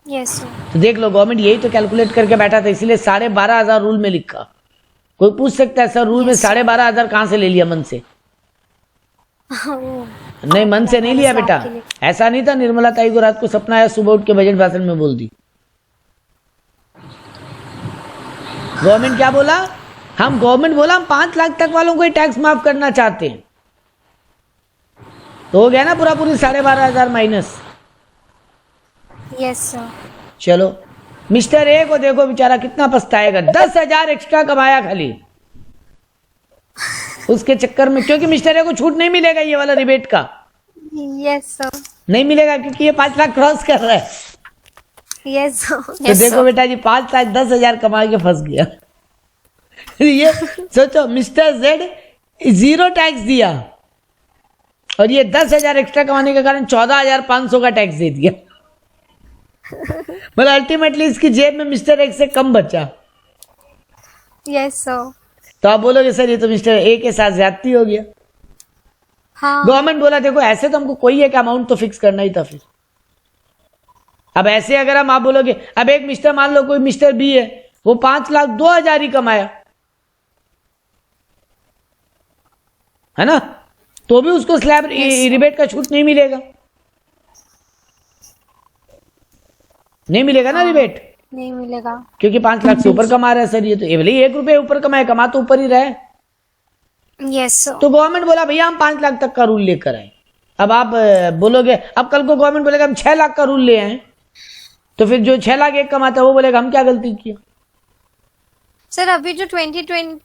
Yes, sir. तो देख लो, गवर्नमेंट यही तो कैलकुलेट करके बैठा था, इसीलिए 12,500 रूल में लिखा। कोई पूछ सकता है सर रूल में 12,500 कहां से ले लिया? मन से नहीं, मन से नहीं लिया बेटा, ऐसा नहीं था। निर्मला ताई को रात को सपना आया, सुबह उठ के बजट भाषण में बोल दी। गवर्नमेंट क्या बोला? गवर्नमेंट बोला हम 5 लाख तक वालों को ही टैक्स माफ करना चाहते हैं। तो हो गया ना पूरा पूरी 12,500 माइनस। Yes, sir. चलो मिस्टर ए को देखो, बेचारा कितना पछताएगा। 10,000 एक्स्ट्रा कमाया खाली उसके चक्कर में, क्योंकि मिस्टर ए को छूट नहीं मिलेगा ये वाला रिबेट का, Yes, sir. नहीं मिलेगा क्योंकि ये 5 लाख क्रॉस कर रहा है। Yes, sir. तो देखो बेटा जी, 5 लाख 10,000 कमा के फंस गया। ये सोचो, मिस्टर जेड 0 टैक्स दिया और ये 10,000 एक्स्ट्रा कमाने के कारण 14,500 का टैक्स दे दिया। मतलब अल्टीमेटली इसकी जेब में मिस्टर एक्स से कम बचा। Yes, sir. तो आप बोलोगे सर ये तो मिस्टर ए के साथ ज्यादती हो गया। हाँ. गवर्नमेंट बोला देखो ऐसे तो हमको कोई एक अमाउंट तो फिक्स करना ही था। फिर अब ऐसे अगर आप बोलोगे, अब एक मिस्टर, मान लो कोई मिस्टर बी है, वो 5,02,000 ही कमाया, है ना, तो भी उसको स्लैब रिबेट का छूट नहीं मिलेगा, नहीं मिलेगा ना रिबेट, नहीं मिलेगा. क्योंकि 5 लाख से ऊपर कमा रहा है। सर ये तो ये भले 1 रुपये ऊपर कमाए, कमा तो ऊपर ही रहे। Yes, sir. तो गवर्नमेंट बोला भैया हम 5 लाख तक का रूल लेकर आए। अब आप बोलोगे, अब कल को गवर्नमेंट बोलेगा हम 6 लाख का रूल ले आए, तो फिर जो 6 लाख एक कमाता है वो बोलेगा हम क्या गलती किया। सर अभी जो 2020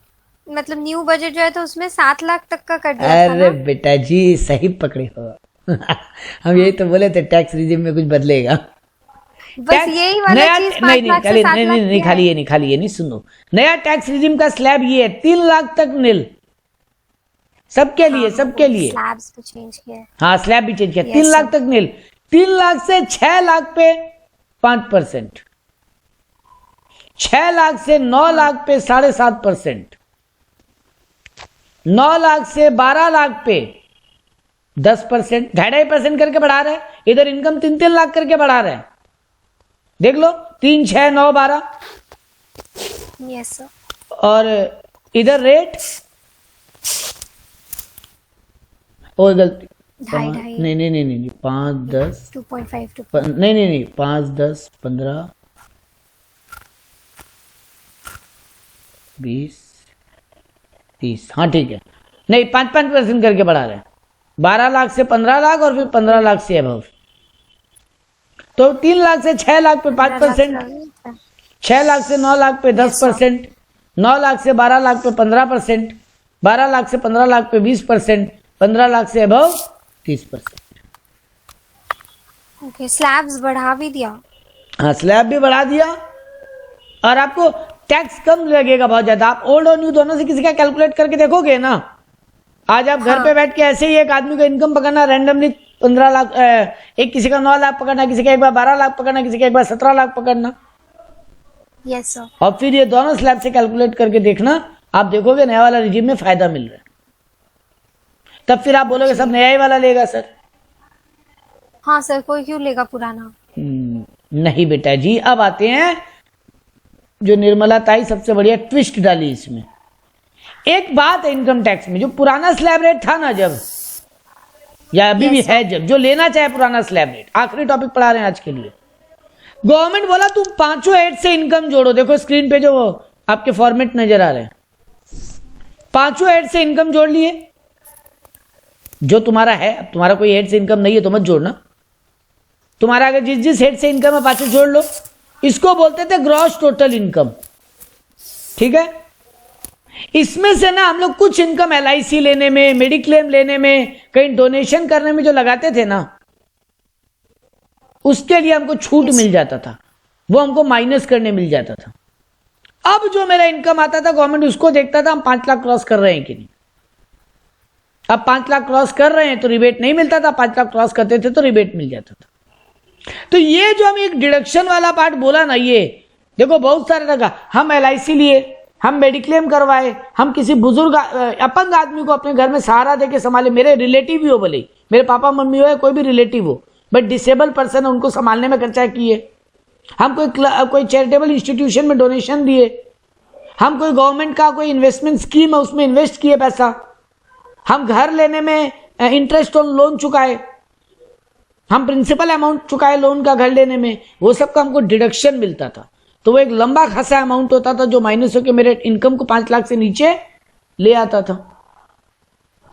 मतलब न्यू बजट जो है तो उसमें 7 लाख तक का कर दिया था अरे ना? बेटा जी सही पकड़े हो। हम यही तो बोले थे टैक्स रिजिम में कुछ बदलेगा। बस यही वाला चीज 5 लाख से 7 लाख नहीं, खाली ये नहीं, सुनो, नया टैक्स रिजिम का स्लैब ये है 3 लाख तक नील, सबके लिए, सबके लिए। स्लैब्स को चेंज किया है. हाँ स्लैब भी चेंज किया। Yes, 3 लाख तक नील, 3 लाख से 6 लाख पे 5%, 6 लाख से 9 लाख पे 7.5%, 9 लाख से 12 लाख पे 10%, 2.5% करके बढ़ा रहा है। इधर इनकम 3-3 लाख करके बढ़ा रहा है। देख लो 3, 6, 9, 12। Yes sir. और इधर रेट और गलती, ढाई. नहीं 5, 10, 2.5 नहीं 5, 10, 15, 20, 30, हाँ ठीक है, नहीं 5% करके बढ़ा रहे हैं। 12 लाख से 15 लाख और फिर 15 लाख से अबव, तो 3 लाख से 6 लाख पे 5%, 6 लाख से 9 लाख पे 10%, 9 लाख से 12 लाख पे 15%, 12 लाख से 15 लाख पे 20%, 15 लाख से अबव 30%। ओके. स्लैब्स बढ़ा भी दिया. हाँ स्लैब भी बढ़ा दिया और आपको टैक्स कम लगेगा बहुत ज्यादा। आप ओल्ड और न्यू दोनों से किसी का कैलकुलेट करके देखोगे ना, आज आप घर पे बैठ के ऐसे ही एक आदमी का इनकम पकड़ना रैंडमली 15 लाख, एक किसी का 9 लाख पकड़ना, किसी का एक बार 12 लाख पकड़ना, किसी का एक बार 17 लाख पकड़ना, यस सर. और फिर ये दोनों स्लैब से कैलकुलेट करके देखना, आप देखोगे नया वाला रिजीम में फायदा मिल रहा है। तब फिर आप बोलोगे सब नया ही वाला लेगा सर। हाँ सर, कोई क्यों लेगा पुराना. नहीं बेटा जी, अब आते हैं जो निर्मला ताई सबसे बढ़िया ट्विस्ट डाली इसमें। एक बात है इनकम टैक्स में, जो पुराना स्लैब रेट था ना जब, या अभी भी है जब, जो लेना चाहे पुराना स्लैब रेट, आखिरी टॉपिक पढ़ा रहे हैं आज के लिए, गवर्नमेंट बोला तुम पांचों हेड से इनकम जोड़ो। देखो स्क्रीन पे जो आपके फॉर्मेट नजर आ रहे हैं, पांचों हेड से इनकम जोड़ लिए जो तुम्हारा है। अब तुम्हारा कोई हेड से इनकम नहीं है तो मत जोड़ना, तुम्हारा अगर जिस जिस हेड से इनकम है पांचों जोड़ लो। इसको बोलते थे ग्रॉस टोटल इनकम, ठीक है। इसमें से ना हम लोग कुछ इनकम LIC लेने में, मेडिक्लेम लेने में, कहीं डोनेशन करने में जो लगाते थे ना, उसके लिए हमको छूट मिल जाता था, वो हमको माइनस करने मिल जाता था। अब जो मेरा इनकम आता था गवर्नमेंट उसको देखता था हम 5 लाख क्रॉस कर रहे हैं कि नहीं। अब 5 लाख क्रॉस कर रहे हैं तो रिबेट नहीं मिलता था, 5 लाख क्रॉस करते थे तो रिबेट मिल जाता था। तो ये जो हम एक डिडक्शन वाला पार्ट बोला ना, ये देखो बहुत सारे लगा, हम LIC लिए, हम मेडिक्लेम करवाए, हम किसी बुजुर्ग अपंग आदमी को अपने घर में सहारा देके संभाले, मेरे रिलेटिव भी हो, भले मेरे पापा मम्मी हो या कोई भी रिलेटिव हो, बट डिसेबल पर्सन है, उनको संभालने में खर्चा किए। हम कोई चैरिटेबल इंस्टीट्यूशन में डोनेशन दिए, हम कोई गवर्नमेंट का कोई इन्वेस्टमेंट स्कीम है उसमें इन्वेस्ट किए पैसा, हम घर लेने में इंटरेस्ट ऑन लोन चुकाए, हम प्रिंसिपल अमाउंट चुकाए लोन का घर लेने में, वो सब का हमको डिडक्शन मिलता था। तो वो एक लंबा खासा अमाउंट होता था जो माइनस होकर मेरे इनकम को 5 लाख से नीचे ले आता था।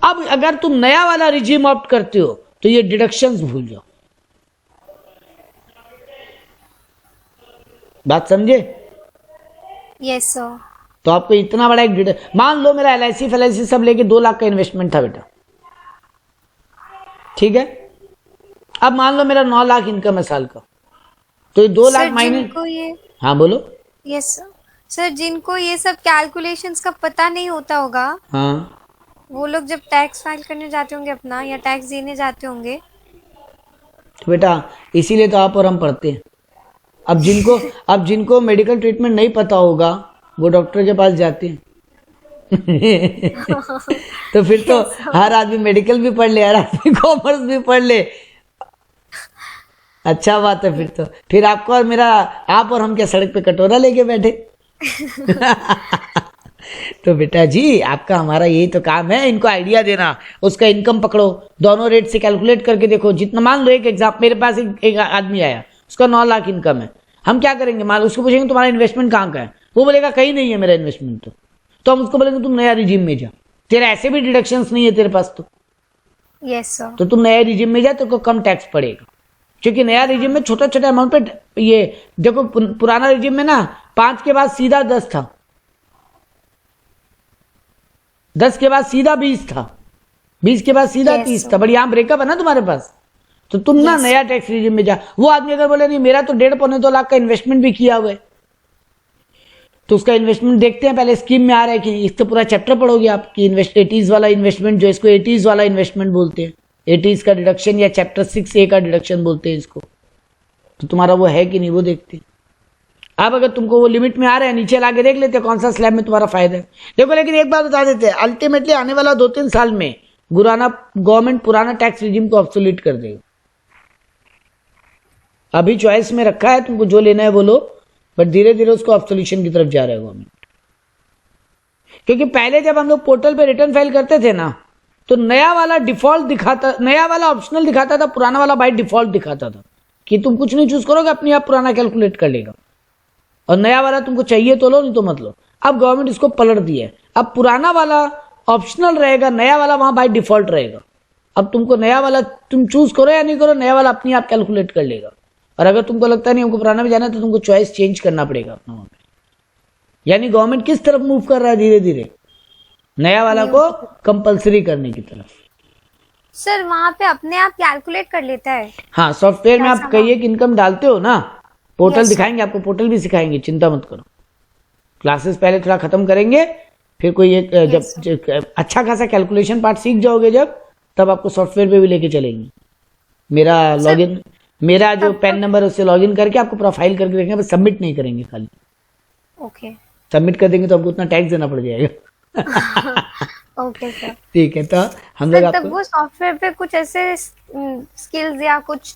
अब अगर तुम नया वाला रिजीम ऑप्ट करते हो तो ये डिडक्शंस भूल जाओ। बात समझे? Yes sir. तो आपको इतना बड़ा एक मान लो मेरा LIC सब लेके 2 लाख का इन्वेस्टमेंट था बेटा, ठीक है। अब मान लो मेरा 9 लाख इनकम है साल का, तो ये 2 लाख माइनस, हाँ बोलो। यस सर, जिनको ये सब कैलकुलेशंस का पता नहीं होता होगा, हाँ, वो लोग जब टैक्स फाइल करने जाते होंगे अपना, या टैक्स देने जाते होंगे, तो बेटा इसीलिए तो आप और हम पढ़ते हैं। अब जिनको मेडिकल ट्रीटमेंट नहीं पता होगा वो डॉक्टर के पास जाते हैं। तो फिर तो हर आदमी मेडिकल भी पढ़ ले, हर आदमी कॉमर्स भी पढ़ ले, अच्छा बात है। फिर आपको और मेरा, आप और हम क्या सड़क पे कटोरा लेके बैठे। तो बेटा जी आपका हमारा यही तो काम है, इनको आइडिया देना, उसका इनकम पकड़ो, दोनों रेट से कैलकुलेट करके देखो। जितना मान लो एक एग्जाम, मेरे पास एक आदमी आया, उसका 9 लाख इनकम है, हम क्या करेंगे, मान उसको पूछेंगे तुम्हारा इन्वेस्टमेंट कहाँ का है, वो बोलेगा कहीं नहीं है मेरा इन्वेस्टमेंट। तो हम उसको बोलेंगे तुम नया रिजीम में जा, तेरा ऐसे भी डिडक्शंस नहीं है तेरे पास, तो यस सर, तो तुम नया रिजीम में जा, तो कम टैक्स पड़ेगा। क्योंकि नया रिजीम में छोटा छोटा अमाउंट पे, ये देखो पुराना रिजीम में ना 5 के बाद सीधा 10 था, 10 के बाद सीधा 20 था, 20 के बाद सीधा 30 था, बट यहाँ ब्रेकअप है ना तुम्हारे पास, तो तुम ना नया टैक्स रिजीम में जा। वो आदमी अगर बोले नहीं मेरा तो 1.5-2 लाख का इन्वेस्टमेंट भी किया हुआ है, तो उसका इन्वेस्टमेंट देखते हैं पहले स्कीम में आ रहा है कि, इस तो पूरा चैप्टर पढ़ोगे आपकी 80s वाला इन्वेस्टमेंट, जो इसको 80s वाला इन्वेस्टमेंट बोलते हैं, 80s का डिडक्शन या चैप्टर 6A का डिडक्शन बोलते हैं इसको, तो तुम्हारा वो है कि नहीं वो देखते हैं। अब अगर तुमको वो लिमिट में आ रहा है, नीचे लाके देख लेते हैं कौन सा स्लैब में तुम्हारा फायदा है। देखो लेकिन एक बात बता देते हैं, अल्टीमेटली आने वाला 2-3 साल में गवर्नमेंट पुराना टैक्स रिजीम को ऑब्सोलीट कर देगा। अभी चॉइस में रखा है, तुमको जो लेना है वो लो, बट धीरे धीरे उसको ऑब्सोल्यूशन की तरफ जा रहा है गवर्नमेंट। क्योंकि पहले जब हम लोग पोर्टल पे रिटर्न फाइल करते थे ना, तो नया वाला डिफॉल्ट दिखाता, नया वाला ऑप्शनल दिखाता था, पुराना वाला बाय डिफॉल्ट दिखाता था कि तुम कुछ नहीं चूज करोगे, अपने आप पुराना कैलकुलेट कर लेगा, और नया वाला तुमको चाहिए तो लो, नहीं तो मत लो। अब गवर्नमेंट इसको पलट दिया है, अब पुराना वाला ऑप्शनल रहेगा, नया वाला वहां बाय डिफॉल्ट रहेगा। अब तुमको नया वाला तुम चूज करो या नहीं करो, नया वाला अपने आप कैलकुलेट कर लेगा। और अगर तुमको लगता नहीं हमको पुराना में जाना है, तो तुमको चॉइस चेंज करना पड़ेगा अपना वहां पे। यानी गवर्नमेंट किस तरफ मूव कर रहा है धीरे धीरे, नया वाला को कंपलसरी करने की तरफ। सर वहाँ पे अपने आप कैलकुलेट कर लेता है। हाँ, सॉफ्टवेयर में आप कहिए कि इनकम डालते हो ना, पोर्टल दिखाएंगे आपको, पोर्टल भी सिखाएंगे, चिंता मत करो। क्लासेस पहले थोड़ा खत्म करेंगे, फिर कोई एक जब अच्छा खासा कैलकुलेशन पार्ट सीख जाओगे जब, तब आपको सॉफ्टवेयर पे भी लेके चलेंगे। मेरा लॉगिन, मेरा जो पैन नंबर है उससे लॉगिन करके आपको प्रोफाइल करके देखेंगे, बस सबमिट नहीं करेंगे खाली। ओके, सबमिट कर देंगे तो आपको उतना टैक्स देना पड़ जाएगा। ओके सर, ठीक है, तो हम लोग तब वो सॉफ्टवेयर पे कुछ ऐसे स्किल्स या कुछ